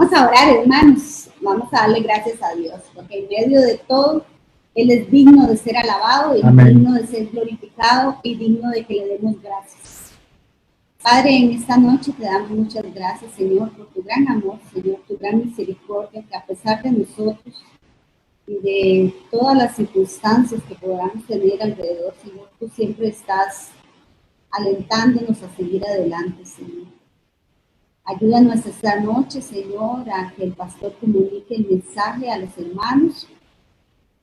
Vamos a orar, hermanos. Vamos a darle gracias a Dios, porque en medio de todo, Él es digno de ser alabado, es digno de ser glorificado y digno de que le demos gracias. Padre, en esta noche te damos muchas gracias, Señor, por tu gran amor, Señor, tu gran misericordia, que a pesar de nosotros y de todas las circunstancias que podamos tener alrededor, Señor, tú siempre estás alentándonos a seguir adelante, Señor. Ayúdanos esta noche, Señor, a que el pastor comunique el mensaje a los hermanos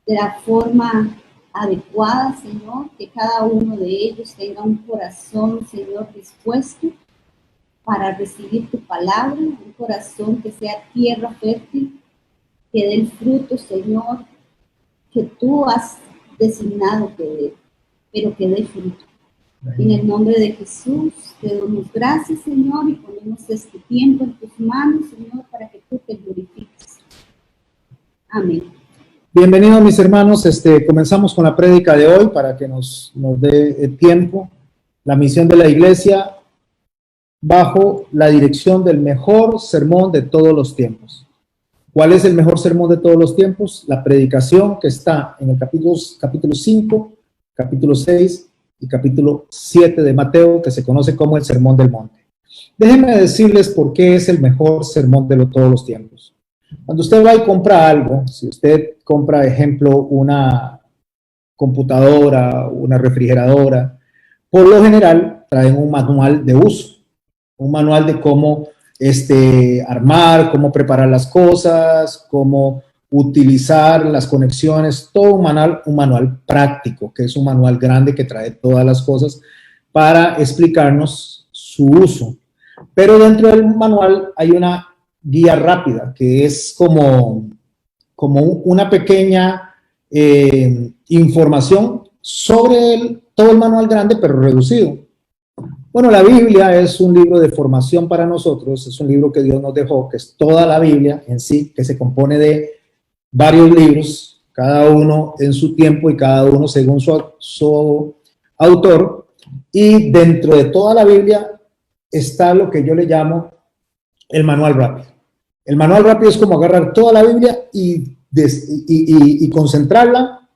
de la forma adecuada, Señor, que cada uno de ellos tenga un corazón, Señor, dispuesto para recibir tu palabra, un corazón que sea tierra fértil, que dé el fruto, Señor, que tú has designado que dé, pero que dé fruto. En el nombre de Jesús, te damos gracias, Señor, y ponemos este tiempo en tus manos, Señor, para que tú te glorifiques. Amén. Bienvenidos, mis hermanos. Comenzamos con la prédica de hoy para que nos dé tiempo. La misión de la iglesia bajo la dirección del mejor sermón de todos los tiempos. ¿Cuál es el mejor sermón de todos los tiempos? La predicación que está en el capítulo 5, capítulo 6 y capítulo 7 de Mateo, que se conoce como el Sermón del Monte. Déjenme decirles por qué es el mejor sermón de todos los tiempos. Cuando usted va y compra algo, si usted compra, ejemplo, una computadora, una refrigeradora, por lo general traen un manual de uso, un manual de cómo armar, cómo preparar las cosas, cómo utilizar las conexiones, todo un manual práctico, que es un manual grande que trae todas las cosas para explicarnos su uso. Pero dentro del manual hay una guía rápida, que es como una pequeña información sobre todo el manual grande, pero reducido. Bueno, la Biblia es un libro de formación para nosotros, es un libro que Dios nos dejó, que es toda la Biblia en sí, que se compone de varios libros, cada uno en su tiempo y cada uno según su autor, y dentro de toda la Biblia está lo que yo le llamo el manual rápido. El manual rápido es como agarrar toda la Biblia y concentrarla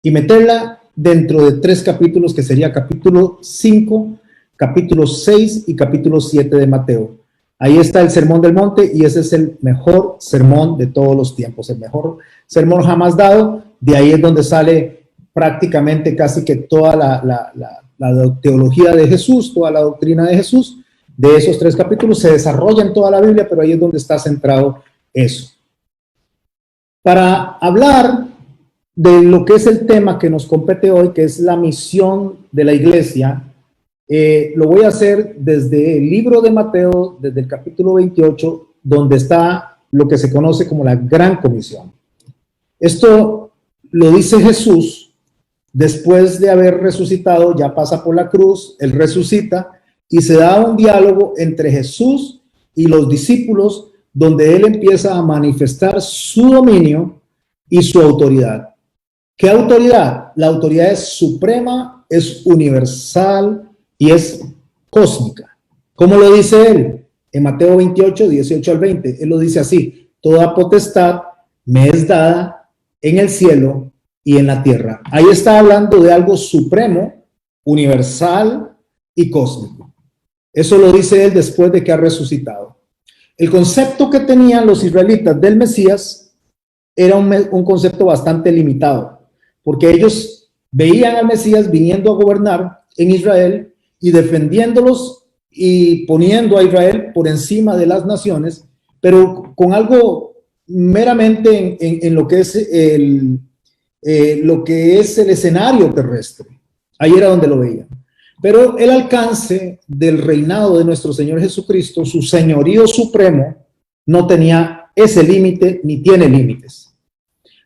y meterla dentro de 3 capítulos, que sería capítulo 5, capítulo 6 y capítulo 7 de Mateo. Ahí está el Sermón del Monte y ese es el mejor sermón de todos los tiempos, el mejor sermón jamás dado. De ahí es donde sale prácticamente casi que toda la teología de Jesús, toda la doctrina de Jesús. De esos 3 capítulos se desarrolla en toda la Biblia, pero ahí es donde está centrado eso. Para hablar de lo que es el tema que nos compete hoy, que es la misión de la iglesia, lo voy a hacer desde el libro de Mateo, desde el capítulo 28, donde está lo que se conoce como la Gran Comisión. Esto lo dice Jesús después de haber resucitado, ya pasa por la cruz, él resucita y se da un diálogo entre Jesús y los discípulos, donde él empieza a manifestar su dominio y su autoridad. ¿Qué autoridad? La autoridad es suprema, es universal y es cósmica. ¿Cómo lo dice él? En Mateo 28, 18 al 20, él lo dice así: toda potestad me es dada en el cielo y en la tierra. Ahí está hablando de algo supremo, universal y cósmico. Eso lo dice él después de que ha resucitado. El concepto que tenían los israelitas del Mesías era un concepto bastante limitado, porque ellos veían al Mesías viniendo a gobernar en Israel y defendiéndolos y poniendo a Israel por encima de las naciones, pero con algo meramente en lo que es el escenario terrestre. Ahí era donde lo veían. Pero el alcance del reinado de nuestro Señor Jesucristo, su señorío supremo, no tenía ese límite ni tiene límites.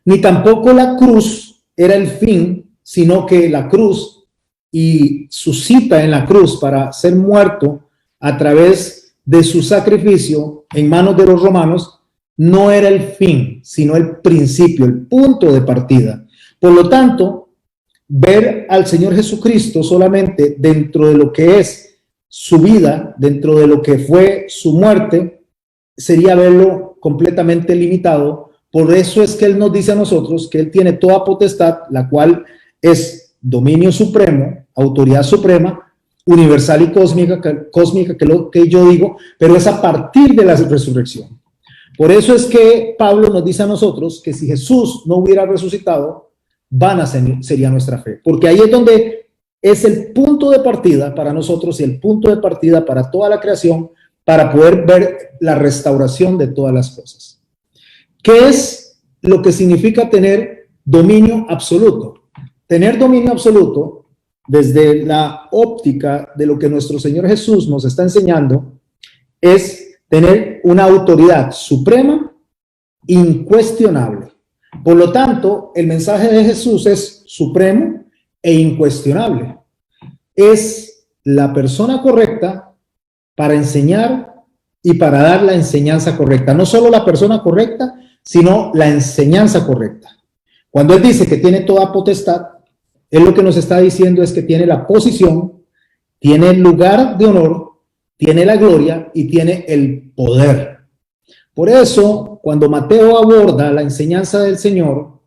Ni tampoco la cruz era el fin, sino que la cruz y su cita en la cruz para ser muerto a través de su sacrificio en manos de los romanos no era el fin, sino el principio, el punto de partida. Por lo tanto, ver al Señor Jesucristo solamente dentro de lo que es su vida, dentro de lo que fue su muerte, sería verlo completamente limitado. Por eso es que Él nos dice a nosotros que Él tiene toda potestad, la cual es dominio supremo, autoridad suprema, universal y cósmica, que es lo que yo digo, pero es a partir de la resurrección. Por eso es que Pablo nos dice a nosotros que si Jesús no hubiera resucitado, vana sería nuestra fe, porque ahí es donde es el punto de partida para nosotros y el punto de partida para toda la creación, para poder ver la restauración de todas las cosas. ¿Qué es lo que significa tener dominio absoluto? Tener dominio absoluto, desde la óptica de lo que nuestro Señor Jesús nos está enseñando, es tener una autoridad suprema, incuestionable. Por lo tanto, el mensaje de Jesús es supremo e incuestionable. Es la persona correcta para enseñar y para dar la enseñanza correcta. No solo la persona correcta, sino la enseñanza correcta. Cuando Él dice que tiene toda potestad, Él lo que nos está diciendo es que tiene la posición, tiene el lugar de honor, tiene la gloria y tiene el poder. Por eso, cuando Mateo aborda la enseñanza del Señor,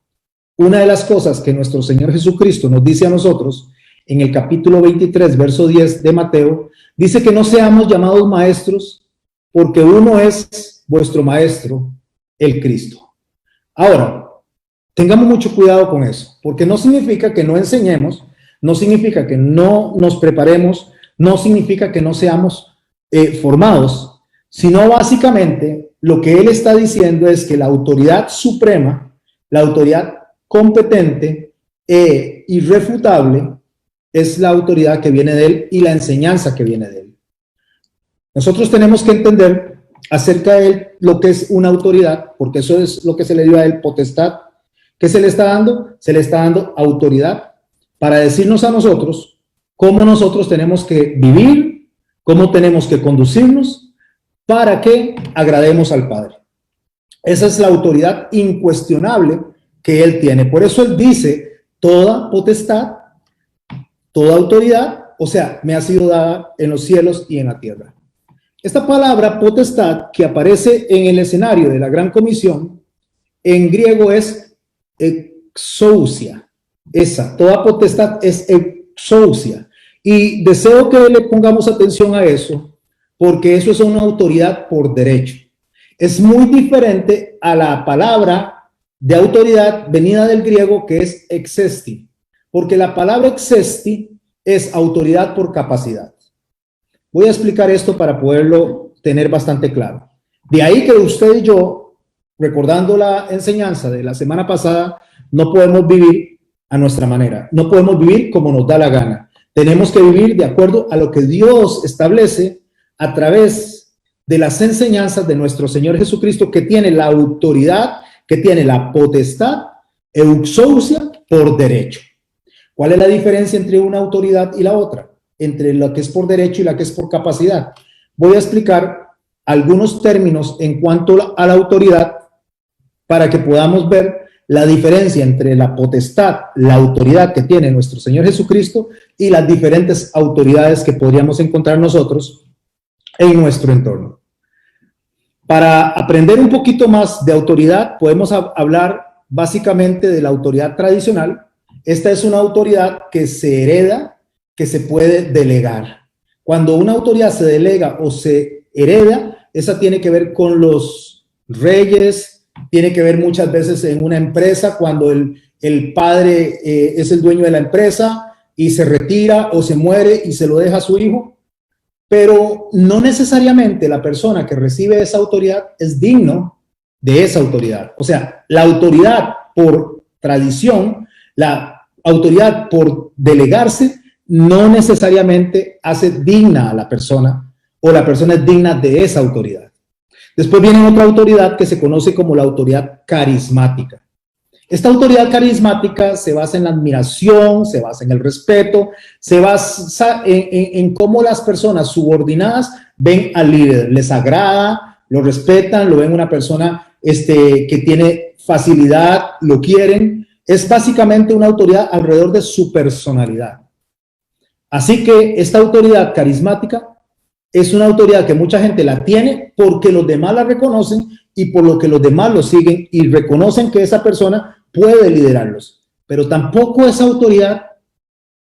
una de las cosas que nuestro Señor Jesucristo nos dice a nosotros, en el capítulo 23, verso 10 de Mateo, dice que no seamos llamados maestros, porque uno es vuestro maestro, el Cristo. Ahora, tengamos mucho cuidado con eso, porque no significa que no enseñemos, no significa que no nos preparemos, no significa que no seamos formados, sino básicamente lo que Él está diciendo es que la autoridad suprema, la autoridad competente e irrefutable es la autoridad que viene de Él y la enseñanza que viene de Él. Nosotros tenemos que entender acerca de Él lo que es una autoridad, porque eso es lo que se le dio a Él, potestad. ¿Qué se le está dando? Se le está dando autoridad para decirnos a nosotros cómo nosotros tenemos que vivir, cómo tenemos que conducirnos para que agrademos al Padre. Esa es la autoridad incuestionable que Él tiene. Por eso Él dice, toda potestad, toda autoridad, o sea, me ha sido dada en los cielos y en la tierra. Esta palabra potestad que aparece en el escenario de la Gran Comisión, en griego es exousia. Esa, toda potestad es exousia. Y deseo que le pongamos atención a eso, porque eso es una autoridad por derecho. Es muy diferente a la palabra de autoridad venida del griego que es exesti, porque la palabra exesti es autoridad por capacidad. Voy a explicar esto para poderlo tener bastante claro. De ahí que usted y yo, recordando la enseñanza de la semana pasada, no podemos vivir a nuestra manera, no podemos vivir como nos da la gana. Tenemos que vivir de acuerdo a lo que Dios establece a través de las enseñanzas de nuestro Señor Jesucristo, que tiene la autoridad, que tiene la potestad, exousia, por derecho. ¿Cuál es la diferencia entre una autoridad y la otra? Entre la que es por derecho y la que es por capacidad. Voy a explicar algunos términos en cuanto a la autoridad para que podamos ver la diferencia entre la potestad, la autoridad que tiene nuestro Señor Jesucristo y las diferentes autoridades que podríamos encontrar nosotros en nuestro entorno. Para aprender un poquito más de autoridad, podemos hablar básicamente de la autoridad tradicional. Esta es una autoridad que se hereda, que se puede delegar. Cuando una autoridad se delega o se hereda, esa tiene que ver con los reyes, tiene que ver muchas veces en una empresa, cuando el padre es el dueño de la empresa y se retira o se muere y se lo deja a su hijo, pero no necesariamente la persona que recibe esa autoridad es digno de esa autoridad. O sea, la autoridad por tradición, la autoridad por delegarse, no necesariamente hace digna a la persona o la persona es digna de esa autoridad. Después viene otra autoridad que se conoce como la autoridad carismática. Esta autoridad carismática se basa en la admiración, se basa en el respeto, se basa en cómo las personas subordinadas ven al líder, les agrada, lo respetan, lo ven una persona que tiene facilidad, lo quieren. Es básicamente una autoridad alrededor de su personalidad. Así que esta autoridad carismática es una autoridad que mucha gente la tiene porque los demás la reconocen y por lo que los demás lo siguen y reconocen que esa persona puede liderarlos. Pero tampoco esa autoridad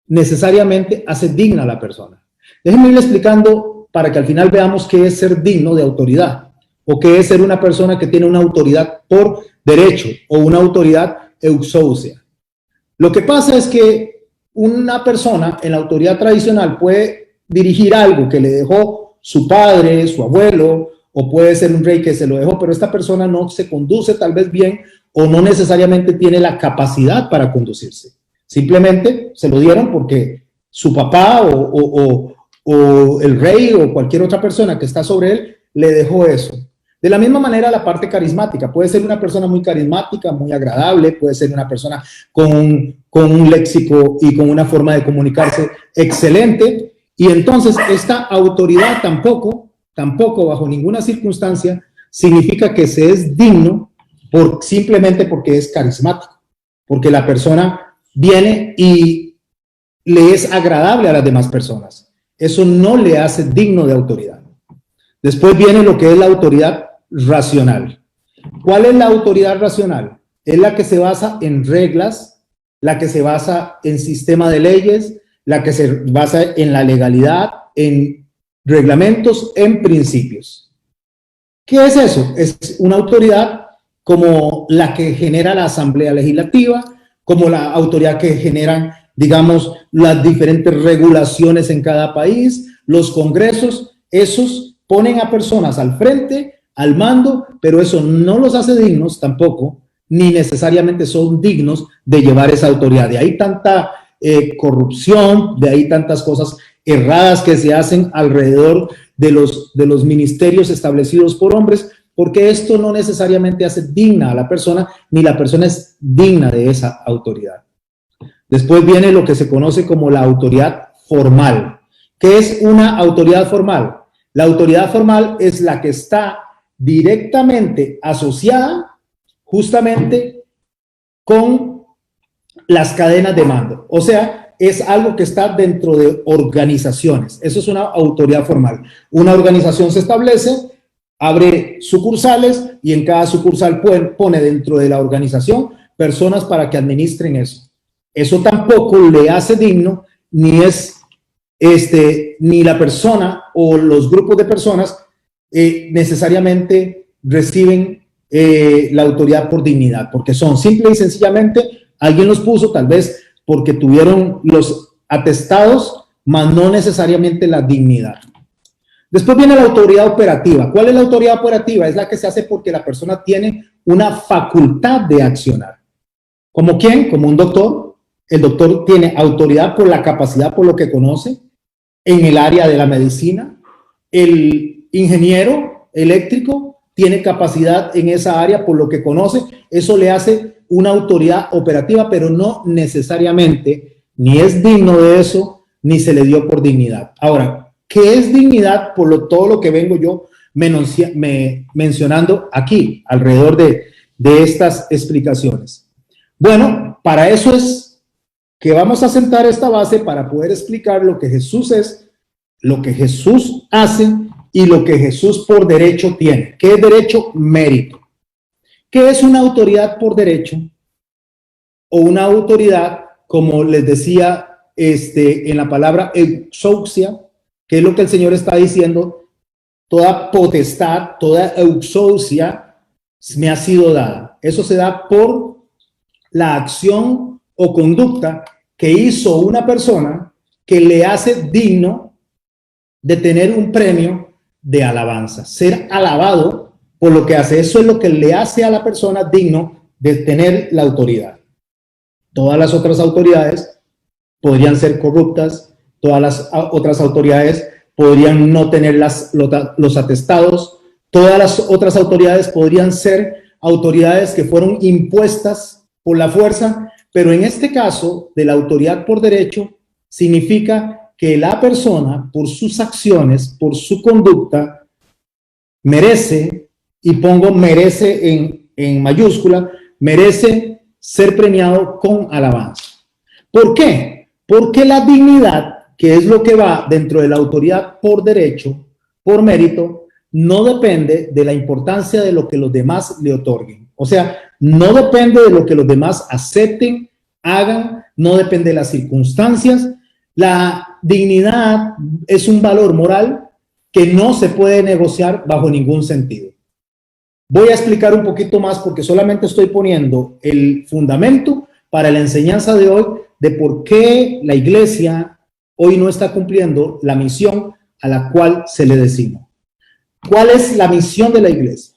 necesariamente hace digna a la persona. Déjenme ir explicando para que al final veamos qué es ser digno de autoridad o qué es ser una persona que tiene una autoridad por derecho o una autoridad exousia. Lo que pasa es que una persona en la autoridad tradicional puede dirigir algo que le dejó su padre, su abuelo, o puede ser un rey que se lo dejó, pero esta persona no se conduce tal vez bien o no necesariamente tiene la capacidad para conducirse. Simplemente se lo dieron porque su papá o el rey o cualquier otra persona que está sobre él le dejó eso. De la misma manera, la parte carismática. Puede ser una persona muy carismática, muy agradable, puede ser una persona con un léxico y con una forma de comunicarse excelente. Y entonces esta autoridad tampoco bajo ninguna circunstancia significa que se es digno simplemente porque es carismático, porque la persona viene y le es agradable a las demás personas. Eso no le hace digno de autoridad. Después viene lo que es la autoridad racional. ¿Cuál es la autoridad racional? Es la que se basa en reglas, la que se basa en sistema de leyes, la que se basa en la legalidad, en reglamentos, en principios. ¿Qué es eso? Es una autoridad como la que genera la Asamblea Legislativa, como la autoridad que generan, digamos, las diferentes regulaciones en cada país, los congresos. Esos ponen a personas al frente, al mando, pero eso no los hace dignos tampoco, ni necesariamente son dignos de llevar esa autoridad. De ahí tanta corrupción, de ahí tantas cosas erradas que se hacen alrededor de los ministerios establecidos por hombres, porque esto no necesariamente hace digna a la persona, ni la persona es digna de esa autoridad. Después viene lo que se conoce como la autoridad formal. ¿Qué es una autoridad formal? La autoridad formal es la que está directamente asociada justamente con las cadenas de mando. O sea, es algo que está dentro de organizaciones. Eso es una autoridad formal. Una organización se establece, abre sucursales y en cada sucursal pone dentro de la organización personas para que administren eso. Eso tampoco le hace digno, ni es ni la persona o los grupos de personas necesariamente reciben la autoridad por dignidad, porque son simple y sencillamente, alguien los puso tal vez porque tuvieron los atestados, mas no necesariamente la dignidad. Después viene la autoridad operativa. ¿Cuál es la autoridad operativa? Es la que se hace porque la persona tiene una facultad de accionar. ¿Como quién? Como un doctor. El doctor tiene autoridad por la capacidad, por lo que conoce en el área de la medicina. El ingeniero eléctrico tiene capacidad en esa área por lo que conoce. Eso le hace una autoridad operativa, pero no necesariamente ni es digno de eso, ni se le dio por dignidad. Ahora, ¿qué es dignidad? Por todo lo que vengo yo mencionando aquí, alrededor de estas explicaciones. Bueno, para eso es que vamos a sentar esta base para poder explicar lo que Jesús es, lo que Jesús hace y lo que Jesús por derecho tiene. ¿Qué es derecho? Mérito. ¿Qué es una autoridad por derecho? O una autoridad, como les decía en la palabra exousia, que es lo que el Señor está diciendo, toda potestad, toda exousia me ha sido dada. Eso se da por la acción o conducta que hizo una persona que le hace digno de tener un premio de alabanza, ser alabado por lo que hace. Eso es lo que le hace a la persona digno de tener la autoridad. Todas las otras autoridades podrían ser corruptas, todas las otras autoridades podrían no tener los atestados, todas las otras autoridades podrían ser autoridades que fueron impuestas por la fuerza, pero en este caso de la autoridad por derecho significa que la persona por sus acciones, por su conducta, merece, y pongo merece en mayúscula, merece ser premiado con alabanza. ¿Por qué? Porque la dignidad, que es lo que va dentro de la autoridad por derecho, por mérito, no depende de la importancia de lo que los demás le otorguen. O sea, no depende de lo que los demás acepten, hagan, no depende de las circunstancias. La dignidad es un valor moral que no se puede negociar bajo ningún sentido. Voy a explicar un poquito más porque solamente estoy poniendo el fundamento para la enseñanza de hoy de por qué la iglesia hoy no está cumpliendo la misión a la cual se le designó. ¿Cuál es la misión de la iglesia?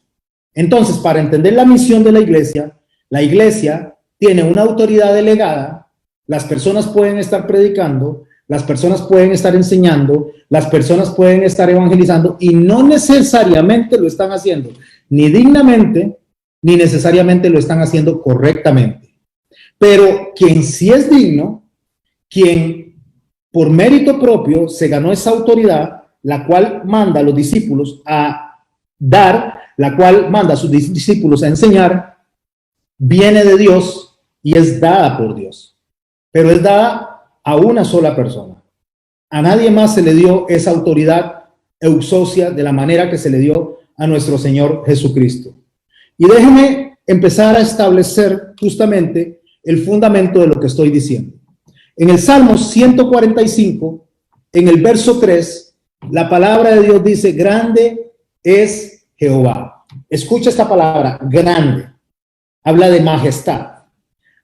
Entonces, para entender la misión de la iglesia tiene una autoridad delegada, las personas pueden estar predicando, las personas pueden estar enseñando, las personas pueden estar evangelizando y no necesariamente lo están haciendo ni dignamente, ni necesariamente lo están haciendo correctamente. Pero quien sí es digno, quien por mérito propio se ganó esa autoridad, la cual manda a los discípulos a dar, la cual manda a sus discípulos a enseñar, viene de Dios y es dada por Dios. Pero es dada a una sola persona. A nadie más se le dio esa autoridad eusocia de la manera que se le dio a nuestro Señor Jesucristo. Y déjeme empezar a establecer justamente el fundamento de lo que estoy diciendo. En el Salmo 145, en el verso 3, la palabra de Dios dice, grande es Jehová. Escucha esta palabra, grande. Habla de majestad.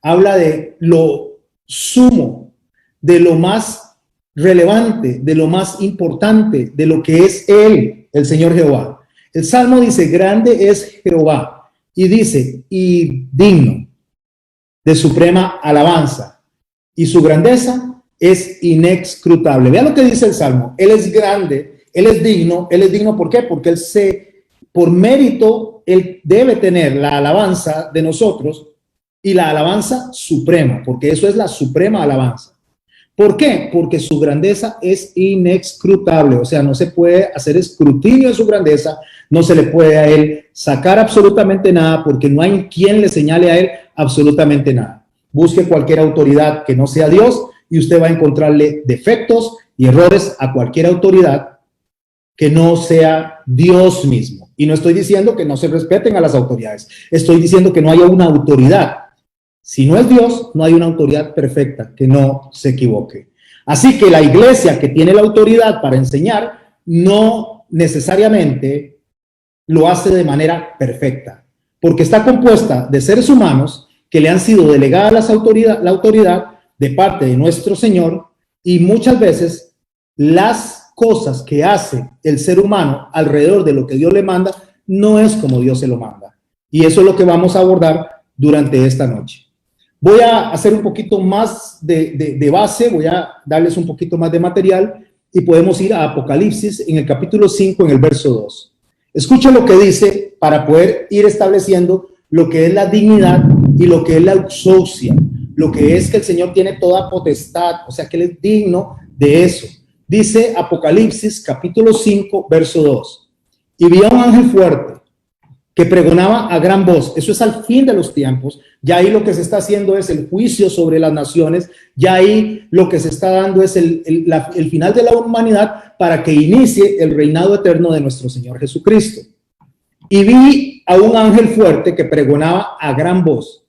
Habla de lo sumo, de lo más relevante, de lo más importante, de lo que es Él, el Señor Jehová. El Salmo dice, grande es Jehová. Y dice, y digno de suprema alabanza. Y su grandeza es inescrutable. Vean lo que dice el Salmo. Él es grande, Él es digno. ¿Por qué? Porque por mérito, Él debe tener la alabanza de nosotros y la alabanza suprema, porque eso es la suprema alabanza. ¿Por qué? Porque su grandeza es inescrutable, o sea, no se puede hacer escrutinio de su grandeza, no se le puede a Él sacar absolutamente nada, porque no hay quien le señale a Él absolutamente nada. Busque cualquier autoridad que no sea Dios y usted va a encontrarle defectos y errores a cualquier autoridad que no sea Dios mismo. Y no estoy diciendo que no se respeten a las autoridades, estoy diciendo que no haya una autoridad. Si no es Dios, no hay una autoridad perfecta que no se equivoque. Así que la iglesia que tiene la autoridad para enseñar no necesariamente lo hace de manera perfecta, porque está compuesta de seres humanos que le han sido delegadas la autoridad de parte de nuestro Señor, y muchas veces las cosas que hace el ser humano alrededor de lo que Dios le manda no es como Dios se lo manda. Y eso es lo que vamos a abordar durante esta noche. Voy a hacer un poquito más de base, voy a darles un poquito más de material y podemos ir a Apocalipsis en el capítulo 5, en el verso 2. Escuchen lo que dice para poder ir estableciendo lo que es la dignidad y lo que es la exousia, lo que es que el Señor tiene toda potestad, o sea que Él es digno de eso. Dice Apocalipsis capítulo 5, verso 2. Y vi a un ángel fuerte que pregonaba a gran voz. Eso es al fin de los tiempos. Ya ahí lo que se está haciendo es el juicio sobre las naciones. Ya ahí lo que se está dando es el final de la humanidad para que inicie el reinado eterno de nuestro Señor Jesucristo. Y vi a un ángel fuerte que pregonaba a gran voz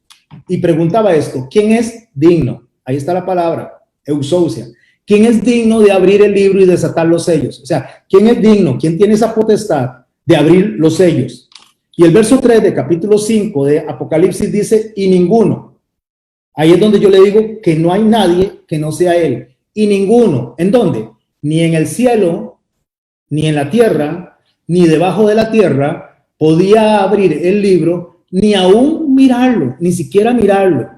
y preguntaba esto: ¿quién es digno? Ahí está la palabra, exousia. ¿Quién es digno de abrir el libro y desatar los sellos? O sea, ¿quién es digno? ¿Quién tiene esa potestad de abrir los sellos? Y el verso 3 de capítulo 5 de Apocalipsis dice, y ninguno. Ahí es donde yo le digo que no hay nadie que no sea Él. Y ninguno. ¿En dónde? Ni en el cielo, ni en la tierra, ni debajo de la tierra podía abrir el libro, ni aún mirarlo, ni siquiera mirarlo.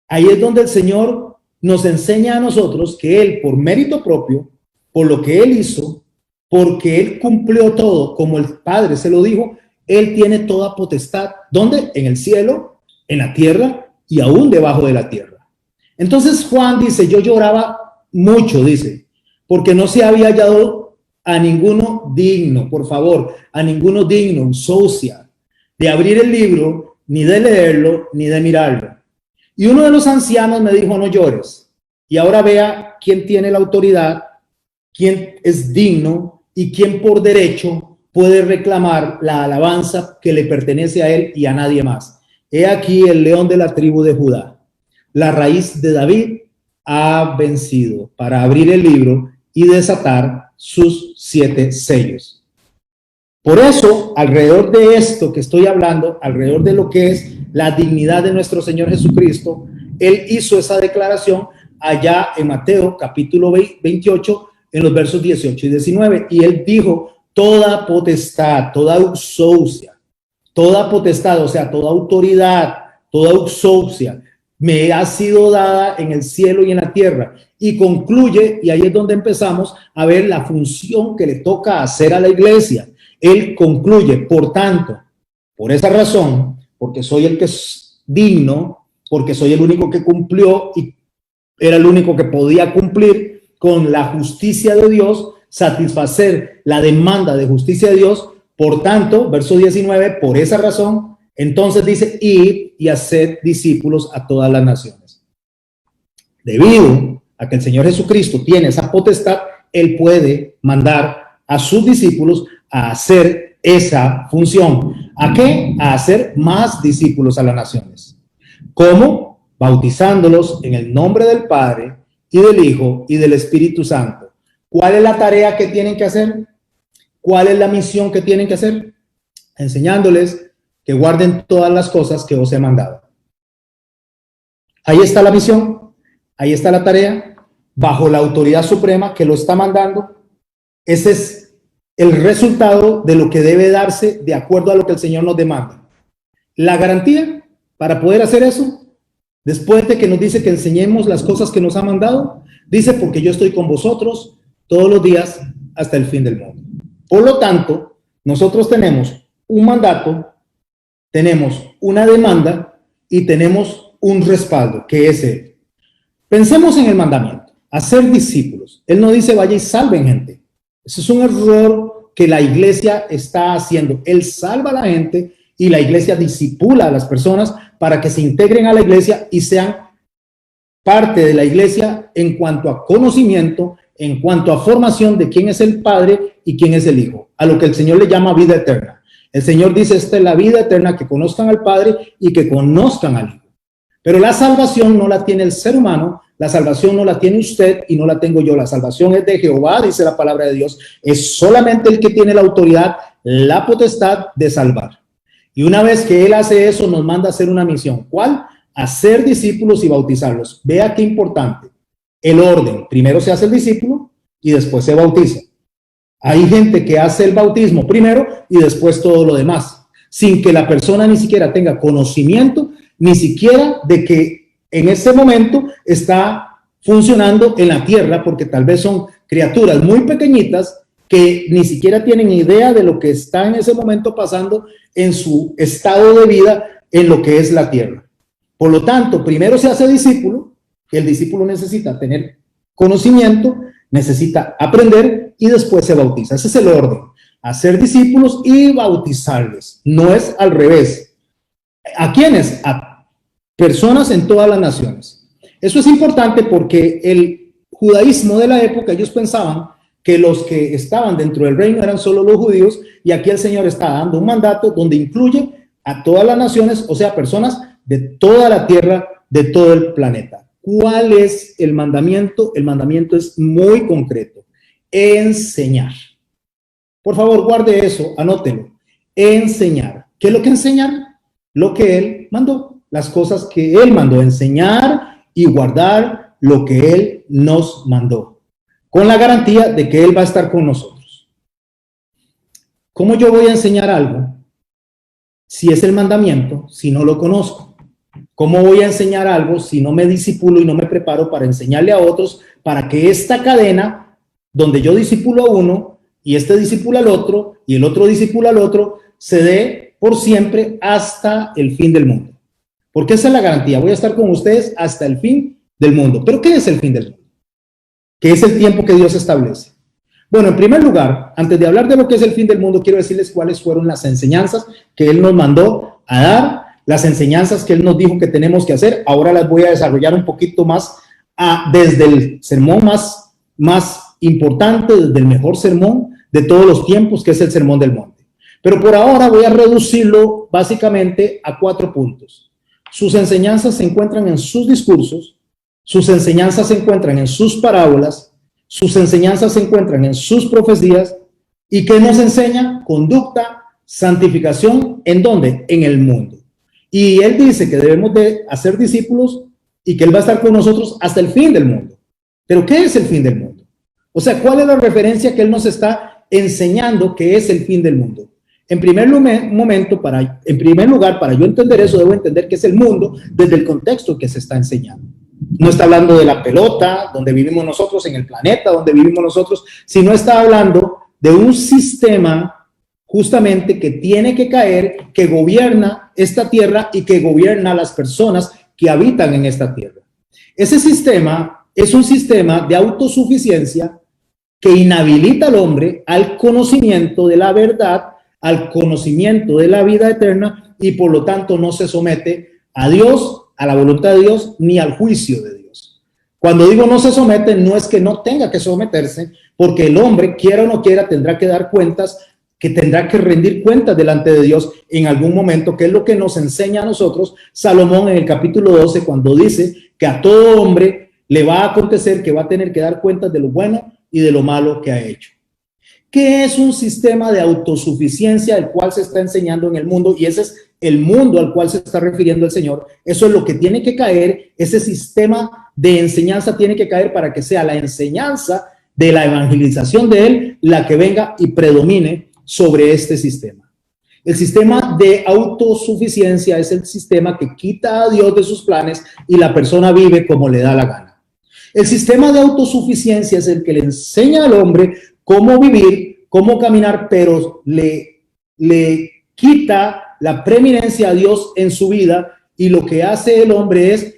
Ahí es donde el Señor nos enseña a nosotros que Él, por mérito propio, por lo que Él hizo, porque Él cumplió todo como el Padre se lo dijo, Él tiene toda potestad. ¿Dónde? En el cielo, en la tierra y aún debajo de la tierra. Entonces Juan dice, yo lloraba mucho, dice, porque no se había hallado a ninguno digno, por favor, a ninguno digno, socia, de abrir el libro, ni de leerlo, ni de mirarlo. Y uno de los ancianos me dijo, no llores. Y ahora vea quién tiene la autoridad, quién es digno y quién por derecho puede reclamar la alabanza que le pertenece a él y a nadie más. He aquí el león de la tribu de Judá, la raíz de David ha vencido para abrir el libro y desatar sus 7 sellos. Por eso, alrededor de esto que estoy hablando, alrededor de lo que es la dignidad de nuestro Señor Jesucristo, él hizo esa declaración allá en Mateo capítulo 28, en los versos 18 y 19, y él dijo: toda potestad, toda exousia, toda potestad, o sea, toda autoridad, toda exousia, me ha sido dada en el cielo y en la tierra. Y concluye, y ahí es donde empezamos a ver la función que le toca hacer a la iglesia. Él concluye, por tanto, por esa razón, porque soy el que es digno, porque soy el único que cumplió y era el único que podía cumplir con la justicia de Dios, satisfacer la demanda de justicia de Dios. Por tanto, verso 19, por esa razón, entonces dice: id y haced discípulos a todas las naciones. Debido a que el Señor Jesucristo tiene esa potestad, él puede mandar a sus discípulos a hacer esa función. ¿A qué? A hacer más discípulos a las naciones. ¿Cómo? Bautizándolos en el nombre del Padre y del Hijo y del Espíritu Santo. ¿Cuál es la tarea que tienen que hacer? ¿Cuál es la misión que tienen que hacer? Enseñándoles que guarden todas las cosas que os he mandado. Ahí está la misión, ahí está la tarea, bajo la autoridad suprema que lo está mandando. Ese es el resultado de lo que debe darse de acuerdo a lo que el Señor nos demanda. La garantía para poder hacer eso, después de que nos dice que enseñemos las cosas que nos ha mandado, dice: porque yo estoy con vosotros todos los días hasta el fin del mundo. Por lo tanto, nosotros tenemos un mandato, tenemos una demanda y tenemos un respaldo, que es él. Pensemos en el mandamiento: hacer discípulos. Él no dice: vaya y salven gente. Ese es un error que la iglesia está haciendo. Él salva a la gente y la iglesia discipula a las personas para que se integren a la iglesia y sean parte de la iglesia en cuanto a conocimiento, en cuanto a formación de quién es el Padre y quién es el Hijo, a lo que el Señor le llama vida eterna. El Señor dice: esta es la vida eterna, que conozcan al Padre y que conozcan al Hijo. Pero la salvación no la tiene el ser humano, la salvación no la tiene usted y no la tengo yo. La salvación es de Jehová, dice la palabra de Dios. Es solamente el que tiene la autoridad, la potestad de salvar. Y una vez que él hace eso, nos manda a hacer una misión. ¿Cuál? Hacer discípulos y bautizarlos. Vea qué importante. El orden: primero se hace el discípulo y después se bautiza. Hay gente que hace el bautismo primero y después todo lo demás, sin que la persona ni siquiera tenga conocimiento, ni siquiera de que en ese momento está funcionando en la tierra, porque tal vez son criaturas muy pequeñitas que ni siquiera tienen idea de lo que está en ese momento pasando en su estado de vida en lo que es la tierra. Por lo tanto, primero se hace discípulo. El discípulo necesita tener conocimiento, necesita aprender y después se bautiza. Ese es el orden: hacer discípulos y bautizarles. No es al revés. ¿A quiénes? A personas en todas las naciones. Eso es importante porque el judaísmo de la época, ellos pensaban que los que estaban dentro del reino eran solo los judíos, y aquí el Señor está dando un mandato donde incluye a todas las naciones, o sea, personas de toda la tierra, de todo el planeta. ¿Cuál es el mandamiento? El mandamiento es muy concreto: enseñar. Por favor, guarde eso, anótelo. Enseñar. ¿Qué es lo que enseñar? Lo que él mandó, las cosas que él mandó. Enseñar y guardar lo que él nos mandó, con la garantía de que él va a estar con nosotros. ¿Cómo yo voy a enseñar algo si es el mandamiento, si no lo conozco? ¿Cómo voy a enseñar algo si no me discipulo y no me preparo para enseñarle a otros, para que esta cadena, donde yo discipulo a uno y este discipula al otro y el otro discipula al otro, se dé por siempre hasta el fin del mundo? Porque esa es la garantía: voy a estar con ustedes hasta el fin del mundo. ¿Pero qué es el fin del mundo? ¿Qué es el tiempo que Dios establece? Bueno, en primer lugar, antes de hablar de lo que es el fin del mundo, quiero decirles cuáles fueron las enseñanzas que Él nos mandó a dar, las enseñanzas que Él nos dijo que tenemos que hacer. Ahora las voy a desarrollar un poquito más desde el sermón más importante, desde el mejor sermón, de todos los tiempos, que es el Sermón del Monte. Pero por ahora voy a reducirlo básicamente a 4 puntos. Sus enseñanzas se encuentran en sus discursos, sus enseñanzas se encuentran en sus parábolas, sus enseñanzas se encuentran en sus profecías. ¿Y qué nos enseña? Conducta, santificación, ¿en dónde? En el mundo. Y él dice que debemos de hacer discípulos y que él va a estar con nosotros hasta el fin del mundo. ¿Pero qué es el fin del mundo? O sea, ¿cuál es la referencia que él nos está enseñando que es el fin del mundo? En primer lugar, para yo entender eso, debo entender que es el mundo desde el contexto que se está enseñando. No está hablando de la pelota, donde vivimos nosotros, en el planeta donde vivimos nosotros, sino está hablando de un sistema justamente que tiene que caer, que gobierna esta tierra y que gobierna a las personas que habitan en esta tierra. Ese sistema es un sistema de autosuficiencia que inhabilita al hombre al conocimiento de la verdad, al conocimiento de la vida eterna, y por lo tanto no se somete a Dios, a la voluntad de Dios, ni al juicio de Dios. Cuando digo no se somete, no es que no tenga que someterse, porque el hombre, quiera o no quiera, tendrá que dar cuentas, que tendrá que rendir cuentas delante de Dios en algún momento, que es lo que nos enseña a nosotros Salomón en el capítulo 12, cuando dice que a todo hombre le va a acontecer que va a tener que dar cuentas de lo bueno y de lo malo que ha hecho. ¿Qué es un sistema de autosuficiencia el cual se está enseñando en el mundo? Y ese es el mundo al cual se está refiriendo el Señor. Eso es lo que tiene que caer. Ese sistema de enseñanza tiene que caer para que sea la enseñanza de la evangelización de Él la que venga y predomine sobre este sistema. El sistema de autosuficiencia es el sistema que quita a Dios de sus planes y la persona vive como le da la gana. El sistema de autosuficiencia es el que le enseña al hombre cómo vivir, cómo caminar, pero le quita la preeminencia a Dios en su vida, y lo que hace el hombre es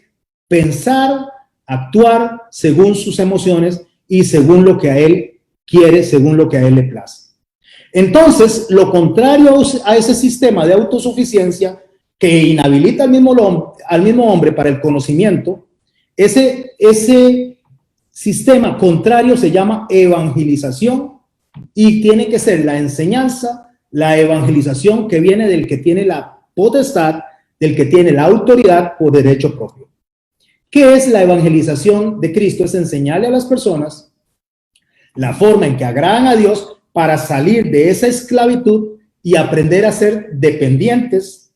pensar, actuar según sus emociones y según lo que a él quiere, según lo que a él le place. Entonces, lo contrario a ese sistema de autosuficiencia que inhabilita al mismo hombre para el conocimiento, ese sistema contrario se llama evangelización, y tiene que ser la enseñanza, la evangelización que viene del que tiene la potestad, del que tiene la autoridad por derecho propio. ¿Qué es la evangelización de Cristo? Es enseñarle a las personas la forma en que agradan a Dios para salir de esa esclavitud y aprender a ser dependientes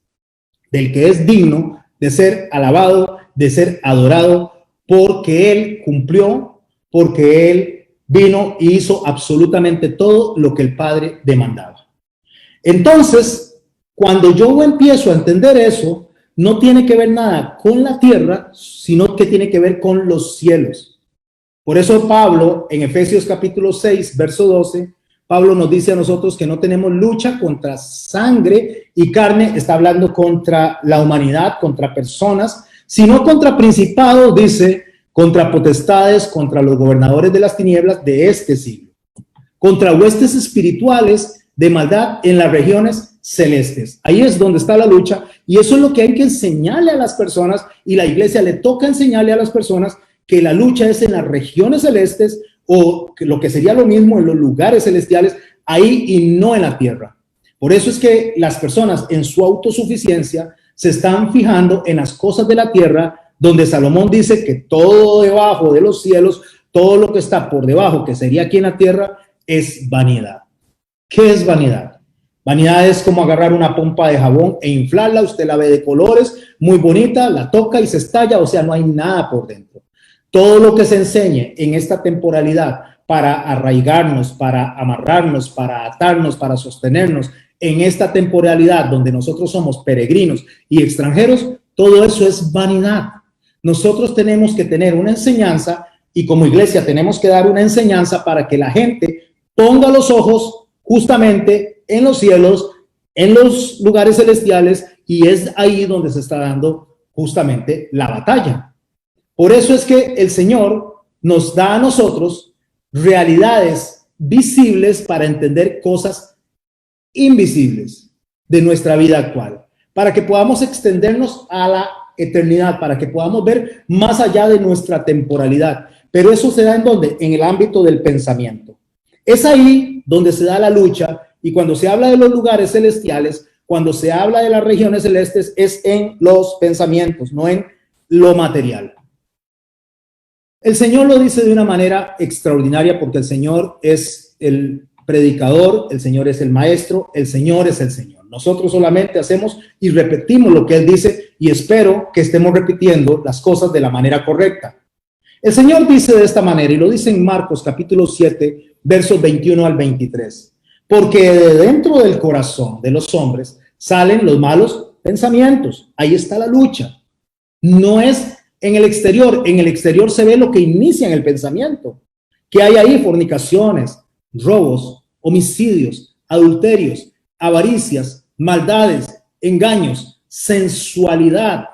del que es digno de ser alabado, de ser adorado, porque Él cumplió, porque Él vino y hizo absolutamente todo lo que el Padre demandaba. Entonces, cuando yo empiezo a entender eso, no tiene que ver nada con la tierra, sino que tiene que ver con los cielos. Por eso Pablo, en Efesios capítulo 6, verso 12, Pablo nos dice a nosotros que no tenemos lucha contra sangre y carne, está hablando contra la humanidad, contra personas, sino contra principados, dice, contra potestades, contra los gobernadores de las tinieblas de este siglo, contra huestes espirituales de maldad en las regiones celestes. Ahí es donde está la lucha, y eso es lo que hay que enseñarle a las personas, y la iglesia le toca enseñarle a las personas que la lucha es en las regiones celestes, o que lo que sería lo mismo en los lugares celestiales, ahí y no en la tierra. Por eso es que las personas en su autosuficiencia se están fijando en las cosas de la tierra, donde Salomón dice que todo debajo de los cielos, todo lo que está por debajo, que sería aquí en la tierra, es vanidad. ¿Qué es vanidad? Vanidad es como agarrar una pompa de jabón e inflarla, usted la ve de colores, muy bonita, la toca y se estalla, o sea, no hay nada por dentro. Todo lo que se enseñe en esta temporalidad para arraigarnos, para amarrarnos, para atarnos, para sostenernos en esta temporalidad donde nosotros somos peregrinos y extranjeros, todo eso es vanidad. Nosotros tenemos que tener una enseñanza, y como iglesia tenemos que dar una enseñanza para que la gente ponga los ojos justamente en los cielos, en los lugares celestiales, y es ahí donde se está dando justamente la batalla. Por eso es que el Señor nos da a nosotros realidades visibles para entender cosas invisibles de nuestra vida actual, para que podamos extendernos a la eternidad, para que podamos ver más allá de nuestra temporalidad. Pero eso se da ¿en dónde? En el ámbito del pensamiento. Es ahí donde se da la lucha, y cuando se habla de los lugares celestiales, cuando se habla de las regiones celestes, es en los pensamientos, no en lo material. El Señor lo dice de una manera extraordinaria porque el Señor es el predicador, el Señor es el maestro, el Señor es el Señor. Nosotros solamente hacemos y repetimos lo que Él dice, y espero que estemos repitiendo las cosas de la manera correcta. El Señor dice de esta manera, y lo dice en Marcos capítulo 7, versos 21 al 23. Porque de dentro del corazón de los hombres salen los malos pensamientos. Ahí está la lucha. No es en el exterior se ve lo que inicia en el pensamiento. Que hay ahí fornicaciones, robos, homicidios, adulterios, avaricias, maldades, engaños, sensualidad,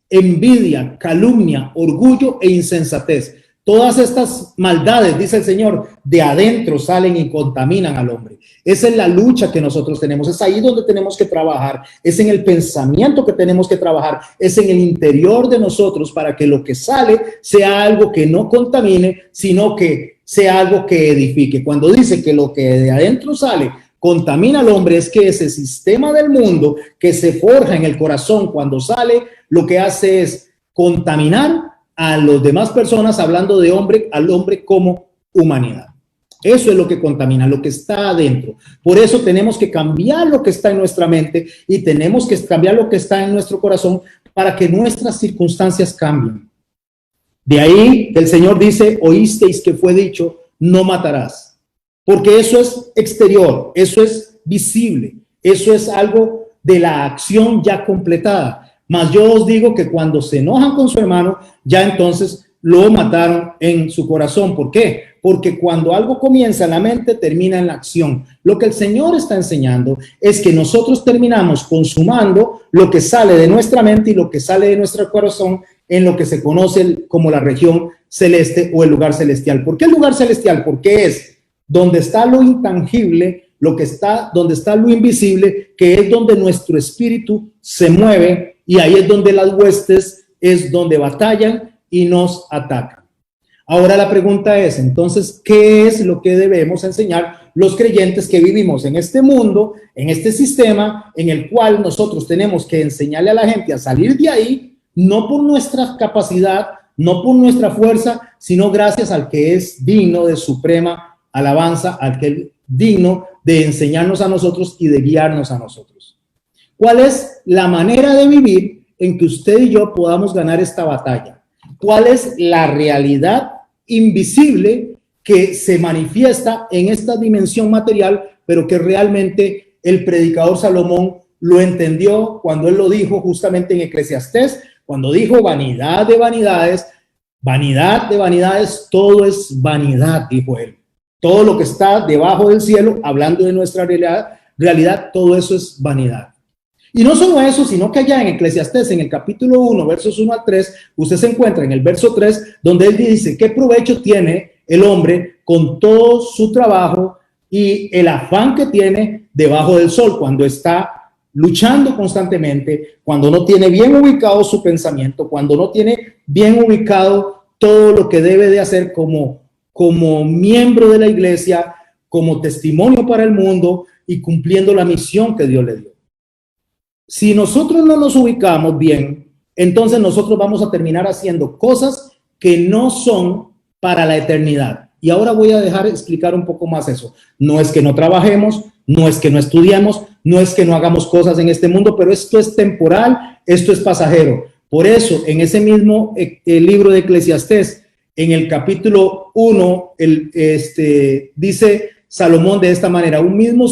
envidia, calumnia, orgullo e insensatez. Todas estas maldades, dice el Señor, de adentro salen y contaminan al hombre. Esa es la lucha que nosotros tenemos. Es ahí donde tenemos que trabajar. Es en el pensamiento que tenemos que trabajar. Es en el interior de nosotros para que lo que sale sea algo que no contamine, sino que sea algo que edifique. Cuando dice que lo que de adentro sale contamina al hombre, es que ese sistema del mundo que se forja en el corazón cuando sale, lo que hace es contaminar a las demás personas, hablando de hombre, al hombre como humanidad. Eso es lo que contamina, lo que está adentro. Por eso tenemos que cambiar lo que está en nuestra mente y tenemos que cambiar lo que está en nuestro corazón para que nuestras circunstancias cambien. De ahí el Señor dice, oísteis que fue dicho, no matarás. Porque eso es exterior, eso es visible, eso es algo de la acción ya completada. Mas yo os digo que cuando se enojan con su hermano, ya entonces lo mataron en su corazón. ¿Por qué? Porque cuando algo comienza en la mente, termina en la acción. Lo que el Señor está enseñando es que nosotros terminamos consumando lo que sale de nuestra mente y lo que sale de nuestro corazón en lo que se conoce como la región celeste o el lugar celestial. ¿Por qué el lugar celestial? Porque es donde está lo intangible, donde está lo invisible, que es donde nuestro espíritu se mueve, y ahí es donde las huestes es donde batallan y nos atacan. Ahora la pregunta es, entonces, ¿qué es lo que debemos enseñar los creyentes que vivimos en este mundo, en este sistema en el cual nosotros tenemos que enseñarle a la gente a salir de ahí, no por nuestra capacidad, no por nuestra fuerza, sino gracias al que es digno de suprema alabanza, al que es digno de enseñarnos a nosotros y de guiarnos a nosotros? ¿Cuál es la manera de vivir en que usted y yo podamos ganar esta batalla? ¿Cuál es la realidad invisible que se manifiesta en esta dimensión material, pero que realmente el predicador Salomón lo entendió cuando él lo dijo justamente en Eclesiastés, cuando dijo vanidad de vanidades, todo es vanidad, dijo él. Todo lo que está debajo del cielo, hablando de nuestra realidad, todo eso es vanidad. Y no solo eso, sino que allá en Eclesiastés, en el capítulo 1, versos 1 al 3, usted se encuentra en el verso 3, donde él dice, ¿qué provecho tiene el hombre con todo su trabajo y el afán que tiene debajo del sol, cuando está luchando constantemente, cuando no tiene bien ubicado su pensamiento, cuando no tiene bien ubicado todo lo que debe de hacer como miembro de la iglesia, como testimonio para el mundo y cumpliendo la misión que Dios le dio? Si nosotros no nos ubicamos bien, entonces nosotros vamos a terminar haciendo cosas que no son para la eternidad. Y ahora voy a dejar explicar un poco más eso. No es que no trabajemos, no es que no estudiemos, no es que no hagamos cosas en este mundo, pero esto es temporal, esto es pasajero. Por eso, en ese mismo libro de Eclesiastés, en el capítulo 1, dice Salomón de esta manera, un mismo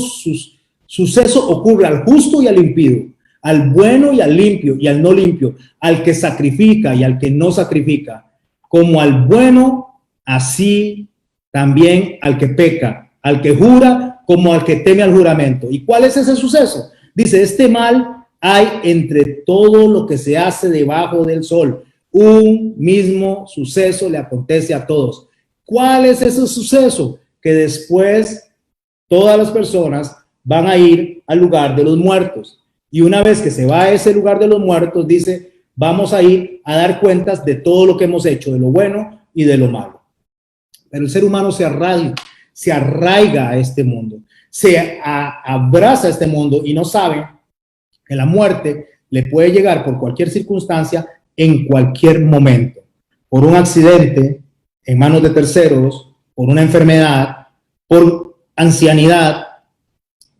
suceso ocurre al justo y al impío, al bueno y al limpio y al no limpio, al que sacrifica y al que no sacrifica, como al bueno, así también al que peca, al que jura como al que teme al juramento. ¿Y cuál es ese suceso? Dice, este mal hay entre todo lo que se hace debajo del sol. Un mismo suceso le acontece a todos. ¿Cuál es ese suceso? Que después todas las personas van a ir al lugar de los muertos. Y una vez que se va a ese lugar de los muertos, dice, vamos a ir a dar cuentas de todo lo que hemos hecho, de lo bueno y de lo malo. Pero el ser humano se se arraiga a este mundo, se abraza a este mundo y no sabe que la muerte le puede llegar por cualquier circunstancia en cualquier momento, por un accidente en manos de terceros, por una enfermedad, por ancianidad,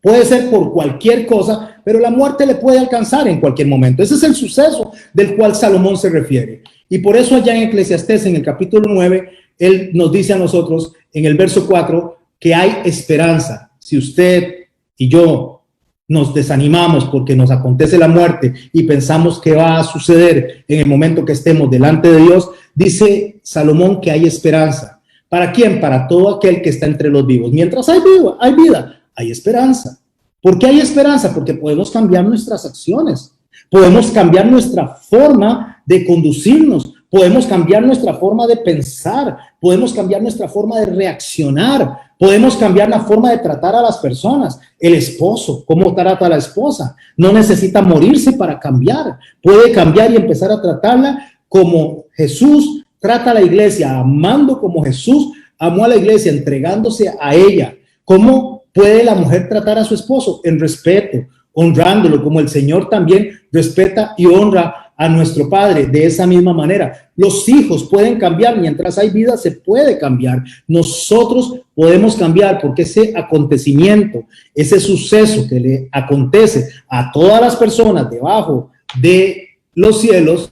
puede ser por cualquier cosa, pero la muerte le puede alcanzar en cualquier momento. Ese es el suceso del cual Salomón se refiere. Y por eso allá en Eclesiastés, en el capítulo 9, él nos dice a nosotros, en el verso 4, que hay esperanza. Si usted y yo nos desanimamos porque nos acontece la muerte y pensamos que va a suceder en el momento que estemos delante de Dios, dice Salomón que hay esperanza. ¿Para quién? Para todo aquel que está entre los vivos. Mientras hay vida, hay esperanza. ¿Por qué hay esperanza? Porque podemos cambiar nuestras acciones, podemos cambiar nuestra forma de conducirnos, podemos cambiar nuestra forma de pensar, podemos cambiar nuestra forma de reaccionar, podemos cambiar la forma de tratar a las personas. El esposo, ¿cómo trata a la esposa? No necesita morirse para cambiar, puede cambiar y empezar a tratarla como Jesús trata a la iglesia, amando como Jesús amó a la iglesia, entregándose a ella. ¿Cómo puede la mujer tratar a su esposo? En respeto, honrándolo, como el Señor también respeta y honra a nuestro Padre de esa misma manera. Los hijos pueden cambiar, mientras hay vida se puede cambiar. Nosotros podemos cambiar porque ese acontecimiento, ese suceso que le acontece a todas las personas debajo de los cielos,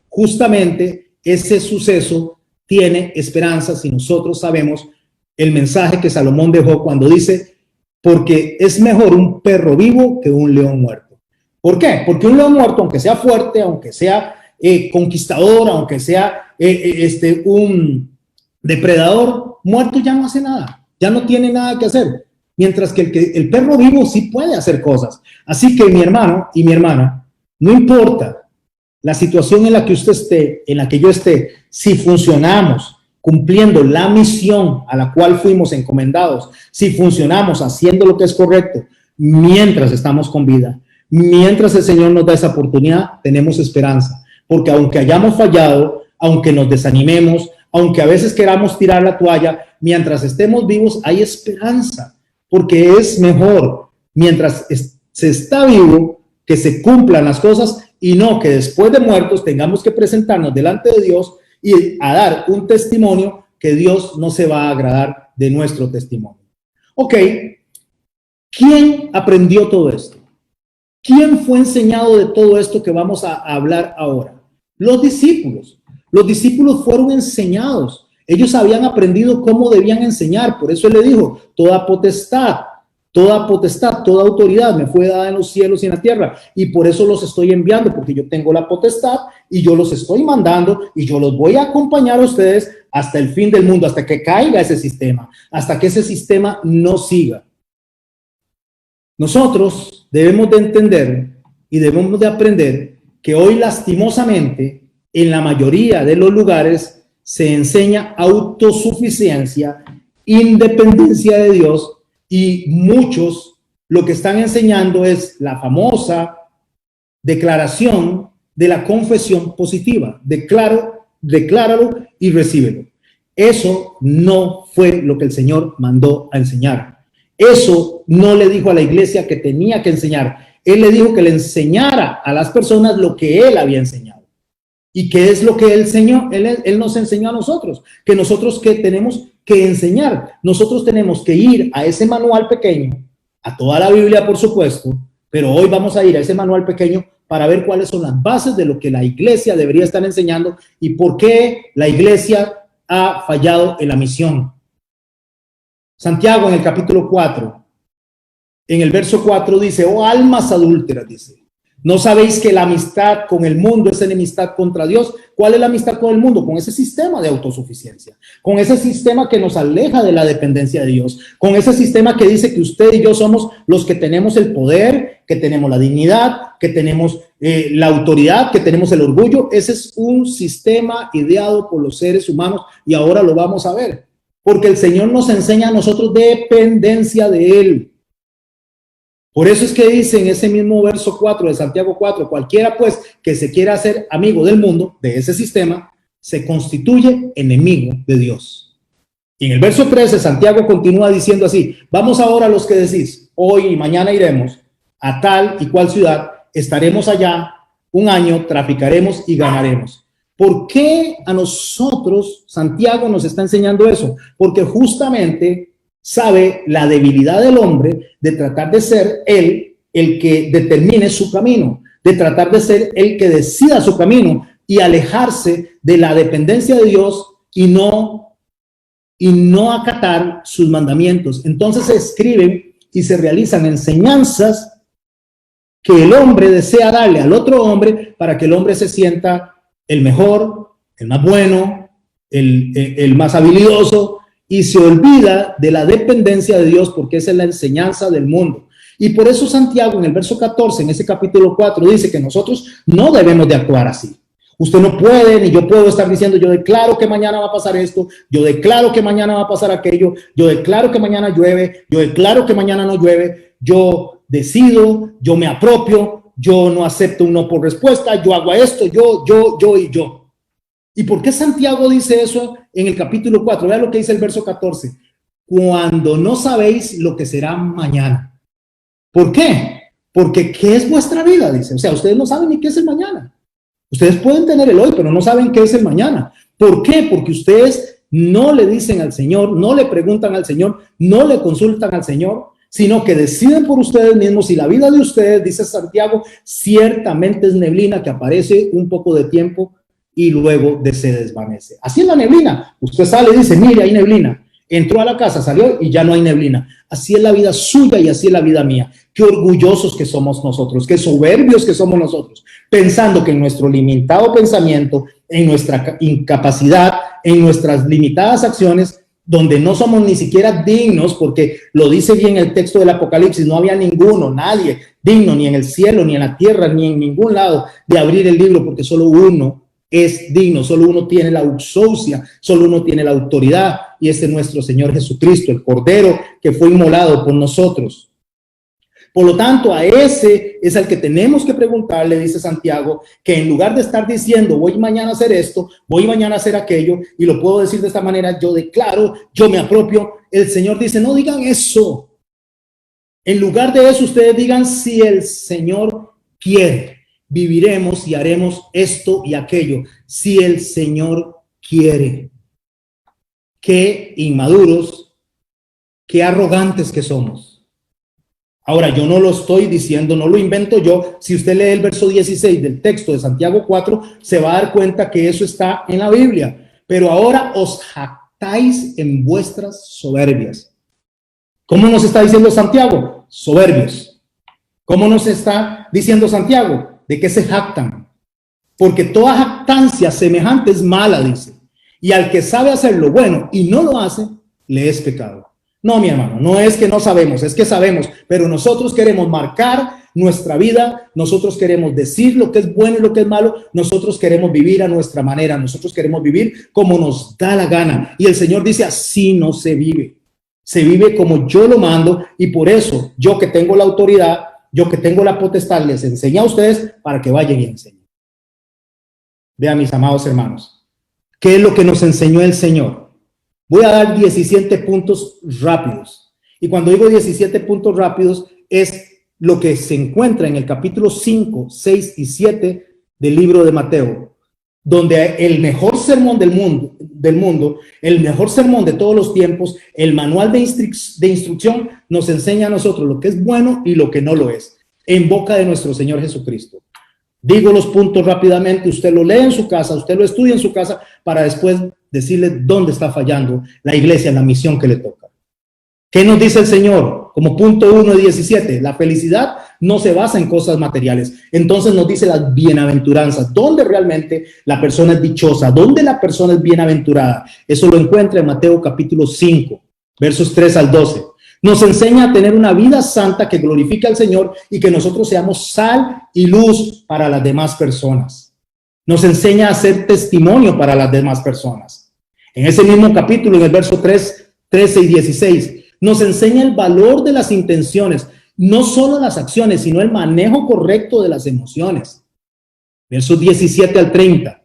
justamente ese suceso tiene esperanza si nosotros sabemos el mensaje que Salomón dejó cuando dice, porque es mejor un perro vivo que un león muerto. ¿Por qué? Porque un león muerto, aunque sea fuerte, aunque sea conquistador, aunque sea un depredador, muerto ya no hace nada, ya no tiene nada que hacer. Mientras que el perro vivo sí puede hacer cosas. Así que mi hermano y mi hermana, no importa la situación en la que usted esté, en la que yo esté, si funcionamos cumpliendo la misión a la cual fuimos encomendados, si funcionamos haciendo lo que es correcto, mientras estamos con vida, mientras el Señor nos da esa oportunidad, tenemos esperanza. Porque aunque hayamos fallado, aunque nos desanimemos, aunque a veces queramos tirar la toalla, mientras estemos vivos hay esperanza. Porque es mejor, mientras se está vivo, que se cumplan las cosas y no que después de muertos tengamos que presentarnos delante de Dios y a dar un testimonio que Dios no se va a agradar de nuestro testimonio. Ok, ¿quién aprendió todo esto? ¿Quién fue enseñado de todo esto que vamos a hablar ahora? Los discípulos. Los discípulos fueron enseñados. Ellos habían aprendido cómo debían enseñar. Por eso él le dijo, toda potestad, toda autoridad me fue dada en los cielos y en la tierra. Y por eso los estoy enviando, porque yo tengo la potestad y yo los estoy mandando y yo los voy a acompañar a ustedes hasta el fin del mundo, hasta que caiga ese sistema, hasta que ese sistema no siga. Nosotros debemos de entender y debemos de aprender que hoy lastimosamente en la mayoría de los lugares se enseña autosuficiencia, independencia de Dios, y muchos lo que están enseñando es la famosa declaración de la confesión positiva. Decláralo y recíbelo. Eso no fue lo que el Señor mandó a enseñar. Eso no le dijo a la iglesia que tenía que enseñar. Él le dijo que le enseñara a las personas lo que él había enseñado. ¿Y qué es lo que él enseñó? Él nos enseñó a nosotros, que nosotros que tenemos que enseñar. Nosotros tenemos que ir a ese manual pequeño, a toda la Biblia, por supuesto, pero hoy vamos a ir a ese manual pequeño para ver cuáles son las bases de lo que la iglesia debería estar enseñando y por qué la iglesia ha fallado en la misión. Santiago en el capítulo 4, en el verso 4 dice, oh almas adúlteras, dice, ¿no sabéis que la amistad con el mundo es enemistad contra Dios? ¿Cuál es la amistad con el mundo? Con ese sistema de autosuficiencia, con ese sistema que nos aleja de la dependencia de Dios, con ese sistema que dice que usted y yo somos los que tenemos el poder, que tenemos la dignidad, que tenemos la autoridad, que tenemos el orgullo. Ese es un sistema ideado por los seres humanos y ahora lo vamos a ver, porque el Señor nos enseña a nosotros dependencia de Él. Por eso es que dice en ese mismo verso 4 de Santiago 4, cualquiera pues que se quiera hacer amigo del mundo, de ese sistema, se constituye enemigo de Dios. Y en el verso 13, Santiago continúa diciendo así: vamos ahora los que decís, hoy y mañana iremos a tal y cual ciudad, estaremos allá un año, traficaremos y ganaremos. ¿Por qué a nosotros Santiago nos está enseñando eso? Porque justamente sabe la debilidad del hombre de tratar de ser él el que determine su camino, de tratar de ser el que decida su camino y alejarse de la dependencia de Dios y no acatar sus mandamientos. Entonces se escriben y se realizan enseñanzas que el hombre desea darle al otro hombre para que el hombre se sienta el mejor, el más bueno, el más habilidoso, y se olvida de la dependencia de Dios, porque esa es la enseñanza del mundo. Y por eso Santiago en el verso 14, en ese capítulo 4, dice que nosotros no debemos de actuar así. Usted no puede, ni yo puedo estar diciendo, yo declaro que mañana va a pasar esto, yo declaro que mañana va a pasar aquello, yo declaro que mañana llueve, yo declaro que mañana no llueve, yo decido, yo me apropio, yo no acepto un no por respuesta, yo hago esto, yo y yo. ¿Y por qué Santiago dice eso en el capítulo 4? Vean lo que dice el verso 14. Cuando no sabéis lo que será mañana. ¿Por qué? Porque ¿qué es vuestra vida? Dice. O sea, ustedes no saben ni qué es el mañana. Ustedes pueden tener el hoy, pero no saben qué es el mañana. ¿Por qué? Porque ustedes no le dicen al Señor, no le preguntan al Señor, no le consultan al Señor, sino que deciden por ustedes mismos. Y la vida de ustedes, dice Santiago, ciertamente es neblina que aparece un poco de tiempo y luego se desvanece. Así es la neblina. Usted sale y dice, mire, hay neblina. Entró a la casa, salió y ya no hay neblina. Así es la vida suya y así es la vida mía. Qué orgullosos que somos nosotros, qué soberbios que somos nosotros, pensando que en nuestro limitado pensamiento, en nuestra incapacidad, en nuestras limitadas acciones, donde no somos ni siquiera dignos, porque lo dice bien el texto del Apocalipsis, no había ninguno, nadie digno, ni en el cielo, ni en la tierra, ni en ningún lado, de abrir el libro, porque solo uno es digno, solo uno tiene la uxousia, solo uno tiene la autoridad, y ese es nuestro Señor Jesucristo, el Cordero que fue inmolado por nosotros. Por lo tanto, a ese es al que tenemos que preguntarle, dice Santiago, que en lugar de estar diciendo, voy mañana a hacer esto, voy mañana a hacer aquello, y lo puedo decir de esta manera, yo declaro, yo me apropio, el Señor dice, no digan eso. En lugar de eso, ustedes digan, si el Señor quiere, viviremos y haremos esto y aquello, si el Señor quiere. Qué inmaduros, qué arrogantes que somos. Ahora, yo no lo estoy diciendo, no lo invento yo. Si usted lee el verso 16 del texto de Santiago 4, se va a dar cuenta que eso está en la Biblia. Pero ahora os jactáis en vuestras soberbias. ¿Cómo nos está diciendo Santiago? Soberbios. ¿Cómo nos está diciendo Santiago? ¿De qué se jactan? Porque toda jactancia semejante es mala, dice. Y al que sabe hacer lo bueno y no lo hace, le es pecado. No, mi hermano, no es que no sabemos, es que sabemos, pero nosotros queremos marcar nuestra vida, nosotros queremos decir lo que es bueno y lo que es malo, nosotros queremos vivir a nuestra manera, nosotros queremos vivir como nos da la gana. Y el Señor dice, así no se vive como yo lo mando, y por eso yo que tengo la autoridad, yo que tengo la potestad, les enseño a ustedes para que vayan y enseñen. Vean, mis amados hermanos, ¿qué es lo que nos enseñó el Señor? Voy a dar 17 puntos rápidos. Y cuando digo 17 puntos rápidos, es lo que se encuentra en el capítulo 5, 6 y 7 del libro de Mateo, donde el mejor sermón del mundo, el mejor sermón de todos los tiempos, el manual de instrucción nos enseña a nosotros lo que es bueno y lo que no lo es, en boca de nuestro Señor Jesucristo. Digo los puntos rápidamente, usted lo lee en su casa, usted lo estudia en su casa, para después decirle dónde está fallando la iglesia en la misión que le toca. ¿Qué nos dice el Señor? Como punto 1 de 17, la felicidad no se basa en cosas materiales. Entonces nos dice las bienaventuranzas, ¿dónde realmente la persona es dichosa? ¿Dónde la persona es bienaventurada? Eso lo encuentra en Mateo capítulo 5, versos 3 al 12. Nos enseña a tener una vida santa que glorifique al Señor y que nosotros seamos sal y luz para las demás personas. Nos enseña a ser testimonio para las demás personas. En ese mismo capítulo, en el verso 13 y 16, nos enseña el valor de las intenciones, no solo las acciones, sino el manejo correcto de las emociones. Versos 17 al 30.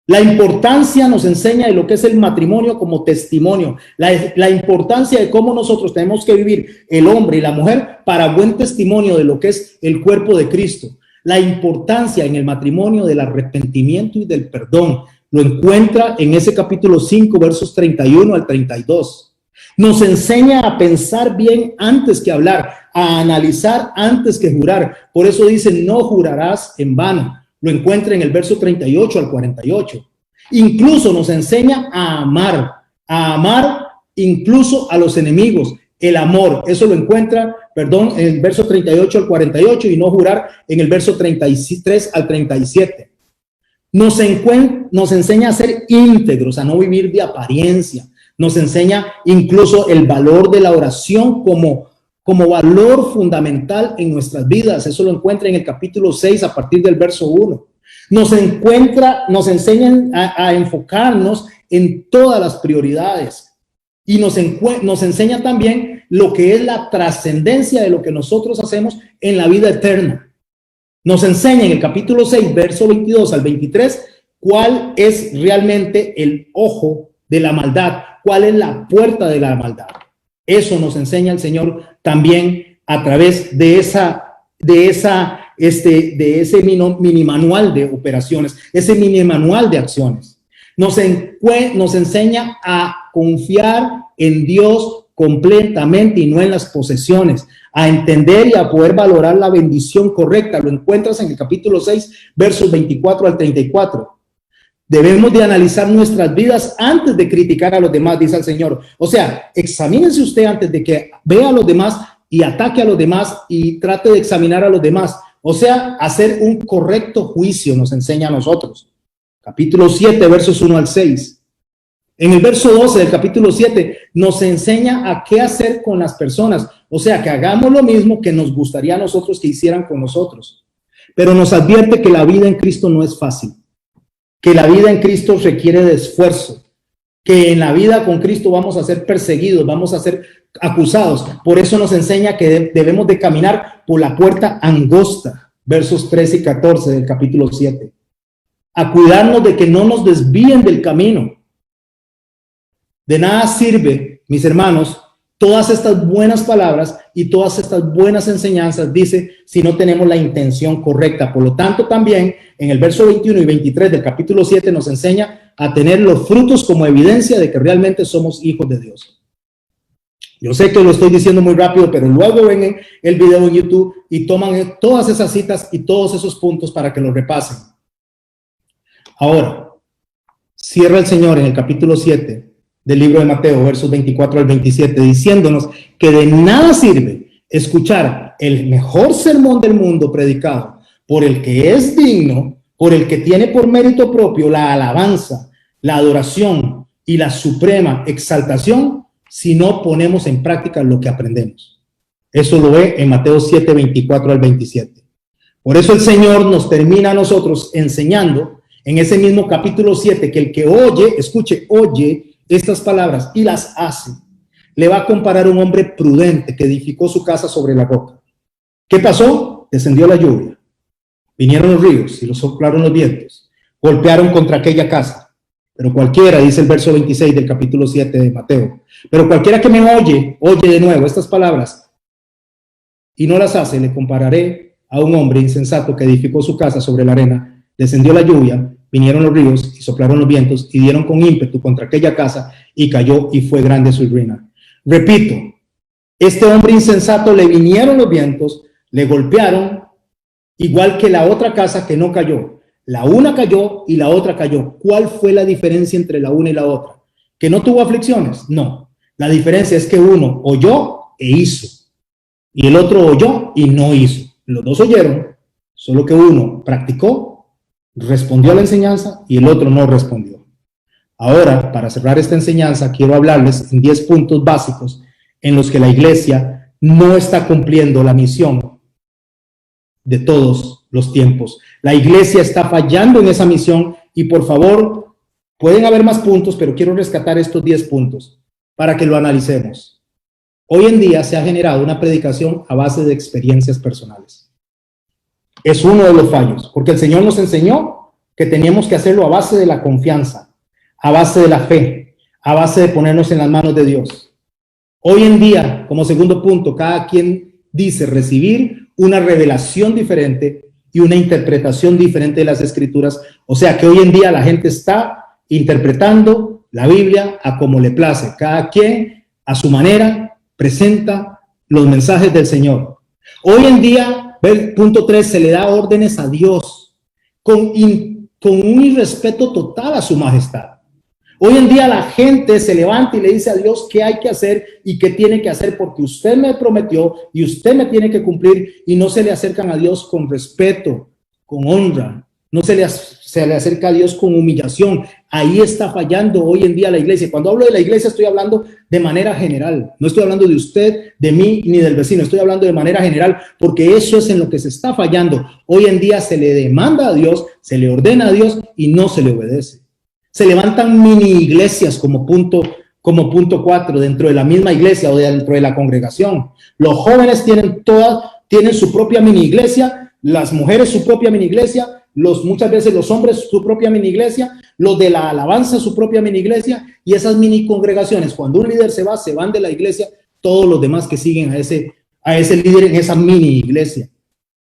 La importancia nos enseña de lo que es el matrimonio como testimonio, la importancia de cómo nosotros tenemos que vivir el hombre y la mujer para buen testimonio de lo que es el cuerpo de Cristo. La importancia en el matrimonio del arrepentimiento y del perdón. Lo encuentra en ese capítulo 5, versos 31 al 32. Nos enseña a pensar bien antes que hablar, a analizar antes que jurar. Por eso dice, no jurarás en vano. Lo encuentra en el verso 38 al 48. Incluso nos enseña a amar incluso a los enemigos. El amor, eso lo encuentra, en el verso 38 al 48 y no jurar en el verso 33 al 37. Nos enseña a ser íntegros, a no vivir de apariencia. Nos enseña incluso el valor de la oración como valor fundamental en nuestras vidas. Eso lo encuentra en el capítulo 6 a partir del verso 1. Nos enseñan a enfocarnos en todas las prioridades y nos enseña también lo que es la trascendencia de lo que nosotros hacemos en la vida eterna. Nos enseña en el capítulo 6, verso 22 al 23, cuál es realmente el ojo de la maldad, cuál es la puerta de la maldad. Eso nos enseña el Señor también a través de ese mini manual de operaciones, ese mini manual de acciones. Nos enseña a confiar en Dios completamente y no en las posesiones, a entender y a poder valorar la bendición correcta. Lo encuentras en el capítulo 6, versos 24 al 34. Debemos de analizar nuestras vidas antes de criticar a los demás, dice el Señor. O sea, examínense usted antes de que vea a los demás y ataque a los demás y trate de examinar a los demás. O sea, hacer un correcto juicio nos enseña a nosotros. Capítulo 7, versos 1 al 6. En el verso 12 del capítulo 7 nos enseña a qué hacer con las personas. O sea, que hagamos lo mismo que nos gustaría a nosotros que hicieran con nosotros. Pero nos advierte que la vida en Cristo no es fácil. Que la vida en Cristo requiere de esfuerzo, que en la vida con Cristo vamos a ser perseguidos, vamos a ser acusados. Por eso nos enseña que debemos de caminar por la puerta angosta, versos 13 y 14 del capítulo 7. A cuidarnos de que no nos desvíen del camino. De nada sirve, mis hermanos, todas estas buenas palabras y todas estas buenas enseñanzas, dice, si no tenemos la intención correcta. Por lo tanto, también en el verso 21 y 23 del capítulo 7 nos enseña a tener los frutos como evidencia de que realmente somos hijos de Dios. Yo sé que lo estoy diciendo muy rápido, pero luego ven el video en YouTube y toman todas esas citas y todos esos puntos para que lo repasen. Ahora, cierra el Señor en el capítulo 7 del libro de Mateo, versos 24 al 27, diciéndonos que de nada sirve escuchar el mejor sermón del mundo predicado por el que es digno, por el que tiene por mérito propio la alabanza, la adoración y la suprema exaltación, si no ponemos en práctica lo que aprendemos. Eso lo ve en Mateo 7, 24 al 27. Por eso el Señor nos termina a nosotros enseñando en ese mismo capítulo 7 que el que oye, escuche, oye estas palabras y las hace, le va a comparar a un hombre prudente que edificó su casa sobre la roca. ¿Qué pasó? Descendió la lluvia, vinieron los ríos y los soplaron los vientos, golpearon contra aquella casa. Pero cualquiera, dice el verso 26 del capítulo 7 de Mateo, pero cualquiera que me oye de nuevo estas palabras y no las hace, le compararé a un hombre insensato que edificó su casa sobre la arena. Descendió la lluvia, vinieron los ríos y soplaron los vientos y dieron con ímpetu contra aquella casa y cayó y fue grande su ruina. Repito, este hombre insensato le vinieron los vientos, le golpearon, igual que la otra casa que no cayó. La una cayó y la otra cayó. ¿Cuál fue la diferencia entre la una y la otra? ¿Que no tuvo aflicciones? No. La diferencia es que uno oyó e hizo y el otro oyó y no hizo. Los dos oyeron, solo que uno practicó, respondió a la enseñanza y el otro no respondió. Ahora, para cerrar esta enseñanza, quiero hablarles en 10 puntos básicos en los que la iglesia no está cumpliendo la misión de todos los tiempos. La iglesia está fallando en esa misión y por favor, pueden haber más puntos, pero quiero rescatar estos 10 puntos para que lo analicemos. Hoy en día se ha generado una predicación a base de experiencias personales. Es uno de los fallos, porque el Señor nos enseñó que teníamos que hacerlo a base de la confianza, a base de la fe, a base de ponernos en las manos de Dios. Hoy en día, como segundo punto, cada quien dice recibir una revelación diferente y una interpretación diferente de las Escrituras. O sea que hoy en día la gente está interpretando la Biblia a como le place. Cada quien a su manera presenta los mensajes del Señor. Hoy en día, punto 3, se le da órdenes a Dios con un irrespeto total a su majestad. Hoy en día la gente se levanta y le dice a Dios qué hay que hacer y qué tiene que hacer, porque usted me prometió y usted me tiene que cumplir, y no se le acercan a Dios con respeto, con honra, no se le acerca a Dios con humillación. Ahí está fallando hoy en día la iglesia. Cuando hablo de la iglesia estoy hablando de manera general, no estoy hablando de usted, de mí, ni del vecino, estoy hablando de manera general, porque eso es en lo que se está fallando. Hoy en día se le demanda a Dios, se le ordena a Dios y no se le obedece. Se levantan mini iglesias como punto 4 dentro de la misma iglesia o dentro de la congregación. Los jóvenes tienen su propia mini iglesia, las mujeres su propia mini iglesia, muchas veces los hombres su propia mini iglesia, los de la alabanza su propia mini iglesia, y esas mini congregaciones, cuando un líder se van de la iglesia, todos los demás que siguen a ese líder en esa mini iglesia.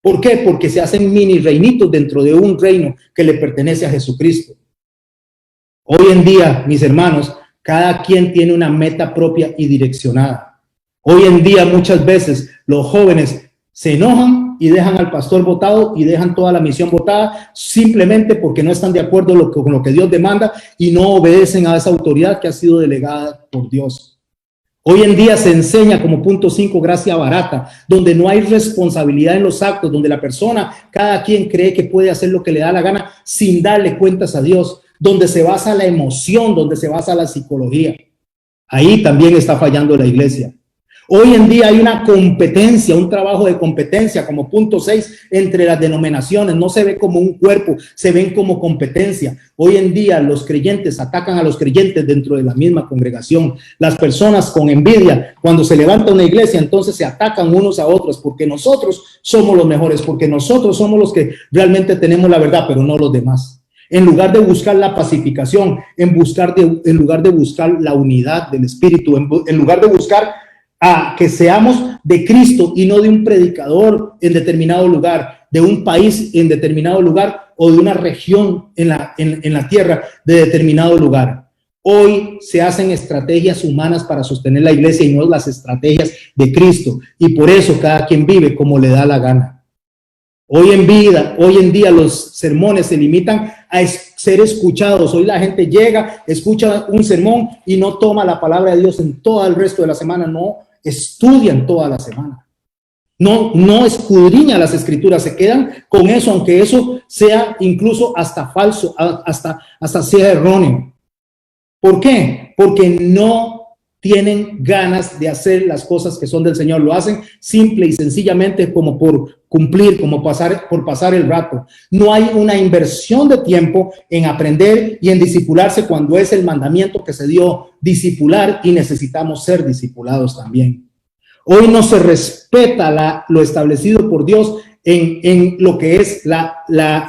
¿Por qué? Porque se hacen mini reinitos dentro de un reino que le pertenece a Jesucristo. Hoy en día, mis hermanos, cada quien tiene una meta propia y direccionada. Hoy en día, muchas veces, los jóvenes se enojan y dejan al pastor botado y dejan toda la misión botada simplemente porque no están de acuerdo con lo que Dios demanda y no obedecen a esa autoridad que ha sido delegada por Dios. Hoy en día se enseña como punto 5 gracia barata, donde no hay responsabilidad en los actos, donde la persona, cada quien cree que puede hacer lo que le da la gana sin darle cuentas a Dios, donde se basa la emoción, donde se basa la psicología. Ahí también está fallando la iglesia. Hoy en día hay una competencia, un trabajo de competencia como punto 6 entre las denominaciones. No se ve como un cuerpo, se ven como competencia. Hoy en día los creyentes atacan a los creyentes dentro de la misma congregación. Las personas con envidia, cuando se levanta una iglesia, entonces se atacan unos a otros porque nosotros somos los mejores, porque nosotros somos los que realmente tenemos la verdad, pero no los demás. En lugar de buscar la pacificación, en lugar de buscar la unidad del espíritu, en lugar de buscar a que seamos de Cristo y no de un predicador en determinado lugar, de un país en determinado lugar o de una región en la tierra de determinado lugar. Hoy se hacen estrategias humanas para sostener la iglesia y no las estrategias de Cristo, y por eso cada quien vive como le da la gana. Hoy en día los sermones se limitan a ser escuchados. Hoy la gente llega, escucha un sermón y no toma la palabra de Dios en todo el resto de la semana, no estudian toda la semana. No escudriña las escrituras, se quedan con eso, aunque eso sea incluso hasta falso, hasta sea erróneo. ¿Por qué? Porque no tienen ganas de hacer las cosas que son del Señor. Lo hacen simple y sencillamente como por cumplir, como por pasar el rato. No hay una inversión de tiempo en aprender y en discipularse cuando es el mandamiento que se dio, discipular, y necesitamos ser discipulados también. Hoy no se respeta lo establecido por Dios en lo que es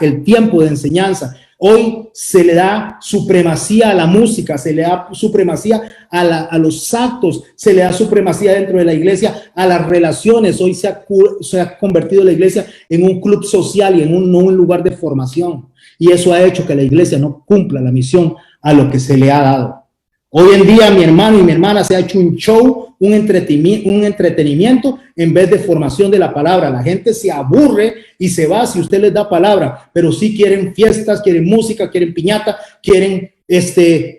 el tiempo de enseñanza. Hoy se le da supremacía a la música, se le da supremacía a los actos, se le da supremacía dentro de la iglesia a las relaciones. Hoy se ha convertido la iglesia en un club social y no un lugar de formación. Y eso ha hecho que la iglesia no cumpla la misión a lo que se le ha dado. Hoy en día, mi hermano y mi hermana, se ha hecho un show, un entretenimiento en vez de formación de la palabra. La gente se aburre y se va si usted les da palabra, pero sí quieren fiestas, quieren música, quieren piñata, quieren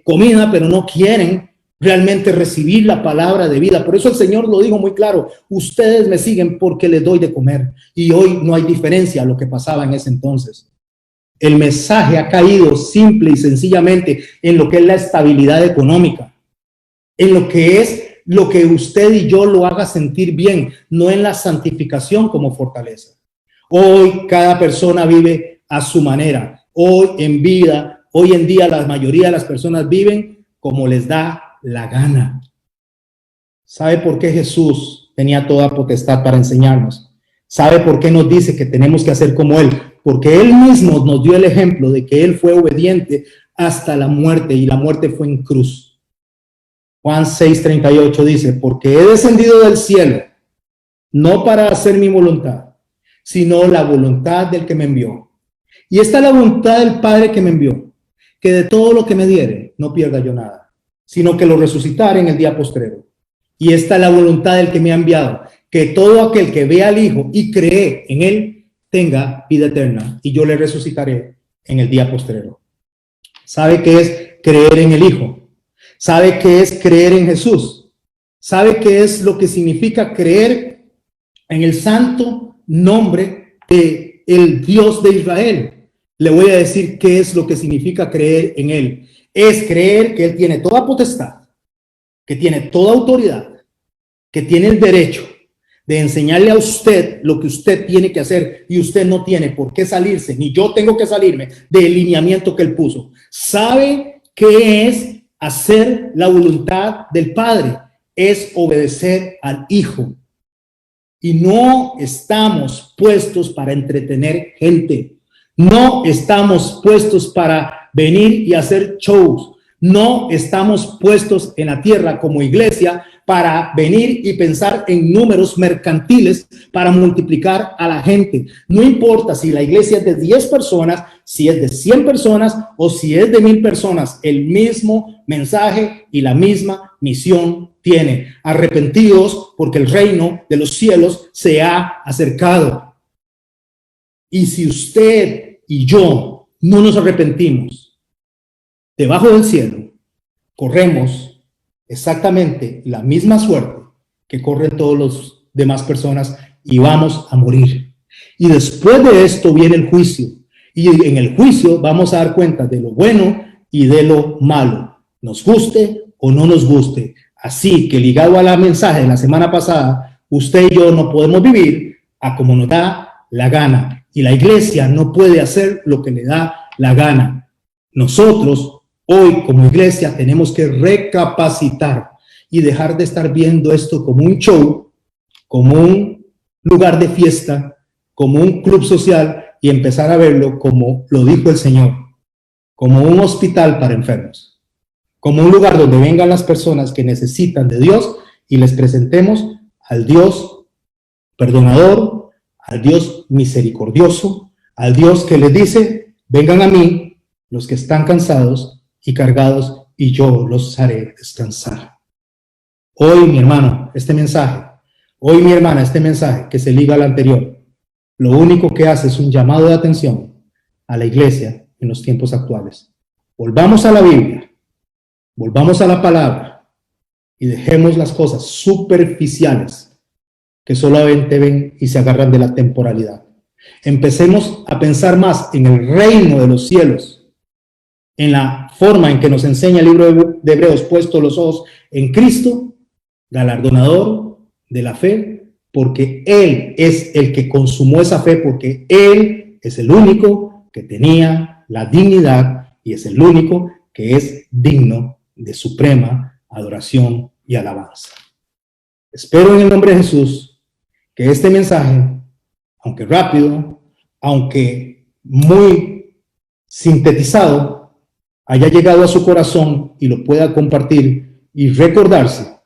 comida, pero no quieren realmente recibir la palabra de vida. Por eso el Señor lo dijo muy claro: ustedes me siguen porque les doy de comer. Y hoy no hay diferencia a lo que pasaba en ese entonces. El mensaje ha caído simple y sencillamente en lo que es la estabilidad económica, en lo que es lo que usted y yo lo haga sentir bien, no en la santificación como fortaleza. Hoy cada persona vive a su manera. Hoy en día la mayoría de las personas viven como les da la gana. ¿Sabe por qué Jesús tenía toda potestad para enseñarnos? ¿Sabe por qué nos dice que tenemos que hacer como Él? porque Él mismo nos dio el ejemplo de que Él fue obediente hasta la muerte, y la muerte fue en cruz. Juan 6:38 dice, porque he descendido del cielo, no para hacer mi voluntad, sino la voluntad del que me envió. Y esta es la voluntad del Padre que me envió, que de todo lo que me diere no pierda yo nada, sino que lo resucitaré en el día postrero. Y esta es la voluntad del que me ha enviado, que todo aquel que vea al Hijo y cree en Él tenga vida eterna, y yo le resucitaré en el día postrero. ¿Sabe qué es creer en el Hijo? ¿Sabe qué es creer en Jesús? ¿Sabe qué es lo que significa creer en el santo nombre de el Dios de Israel? Le voy a decir qué es lo que significa creer en Él. Es creer que Él tiene toda potestad, que tiene toda autoridad, que tiene el derecho de enseñarle a usted lo que usted tiene que hacer, y usted no tiene por qué salirse, ni yo tengo que salirme del lineamiento que Él puso. ¿Sabe qué es hacer la voluntad del Padre? Es obedecer al Hijo. Y no estamos puestos para entretener gente. No estamos puestos para venir y hacer shows. No estamos puestos en la tierra como iglesia para venir y pensar en números mercantiles para multiplicar a la gente. No importa si la iglesia es de 10 personas, si es de 100 personas o si es de 1000 personas, el mismo mensaje y la misma misión tiene. Arrepentidos porque el reino de los cielos se ha acercado. Y si usted y yo no nos arrepentimos, debajo del cielo corremos exactamente la misma suerte que corren todos los demás personas, y vamos a morir. Y después de esto viene el juicio, y en el juicio vamos a dar cuenta de lo bueno y de lo malo, nos guste o no nos guste. Así que, ligado a la mensaje de la semana pasada, usted y yo no podemos vivir a como nos da la gana, y la iglesia no puede hacer lo que le da la gana. Nosotros hoy como iglesia tenemos que recapacitar y dejar de estar viendo esto como un show, como un lugar de fiesta, como un club social, y empezar a verlo como lo dijo el Señor, como un hospital para enfermos, como un lugar donde vengan las personas que necesitan de Dios y les presentemos al Dios perdonador, al Dios misericordioso, al Dios que les dice, vengan a mí los que están cansados y cargados, y yo los haré descansar. Hoy, mi hermano, este mensaje, hoy, mi hermana, este mensaje que se liga al anterior, lo único que hace es un llamado de atención a la iglesia en los tiempos actuales. Volvamos a la Biblia, volvamos a la palabra, y dejemos las cosas superficiales que solamente ven y se agarran de la temporalidad. Empecemos a pensar más en el reino de los cielos, en la forma en que nos enseña el libro de Hebreos, puesto los ojos en Cristo, galardonador de la fe, porque Él es el que consumó esa fe, porque Él es el único que tenía la dignidad y es el único que es digno de suprema adoración y alabanza. Espero en el nombre de Jesús que este mensaje, aunque rápido, aunque muy sintetizado, haya llegado a su corazón y lo pueda compartir, y recordarse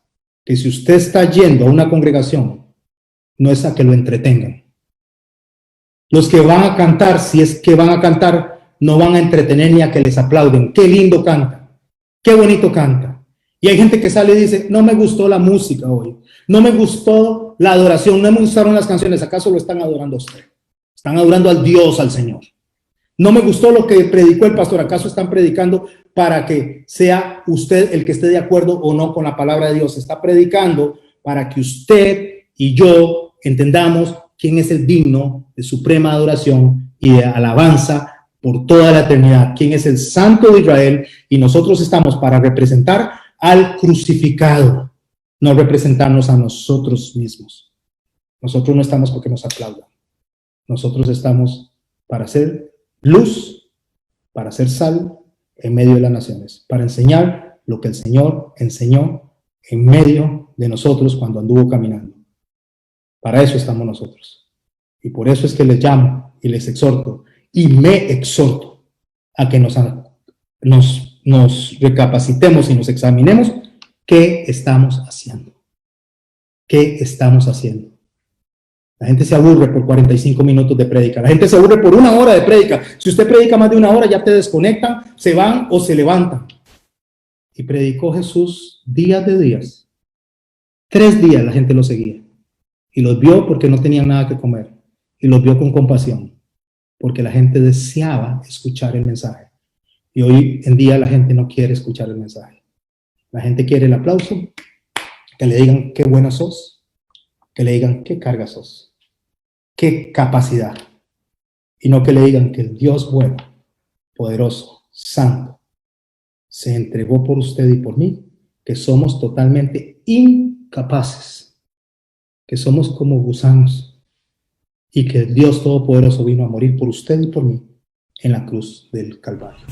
que si usted está yendo a una congregación, no es a que lo entretengan. Los que van a cantar, si es que van a cantar, no van a entretener ni a que les aplauden. Qué lindo canta, qué bonito canta. Y hay gente que sale y dice, no me gustó la música hoy, no me gustó la adoración, no me gustaron las canciones. ¿Acaso lo están adorando a usted? Están adorando al Dios, al Señor. No me gustó lo que predicó el pastor. ¿Acaso están predicando para que sea usted el que esté de acuerdo o no con la palabra de Dios? Está predicando para que usted y yo entendamos quién es el digno de suprema adoración y de alabanza por toda la eternidad, quién es el Santo de Israel, y nosotros estamos para representar al crucificado, no representarnos a nosotros mismos. Nosotros no estamos porque nos aplaudan. Nosotros estamos para ser luz, para ser sal en medio de las naciones, para enseñar lo que el Señor enseñó en medio de nosotros cuando anduvo caminando. Para eso estamos nosotros. Y por eso es que les llamo y les exhorto y me exhorto a que nos recapacitemos y nos examinemos qué estamos haciendo. ¿Qué estamos haciendo? La gente se aburre por 45 minutos de prédica. La gente se aburre por 1 hora de prédica. Si usted predica más de 1 hora, ya te desconectan, se van o se levantan. Y predicó Jesús días de días. 3 días la gente lo seguía. Y los vio porque no tenían nada que comer. Y los vio con compasión. Porque la gente deseaba escuchar el mensaje. Y hoy en día la gente no quiere escuchar el mensaje. La gente quiere el aplauso, que le digan qué buena sos, que le digan qué carga sos, qué capacidad. Y no que le digan que el Dios bueno, poderoso, santo, se entregó por usted y por mí, que somos totalmente incapaces, que somos como gusanos, y que el Dios Todopoderoso vino a morir por usted y por mí en la cruz del Calvario.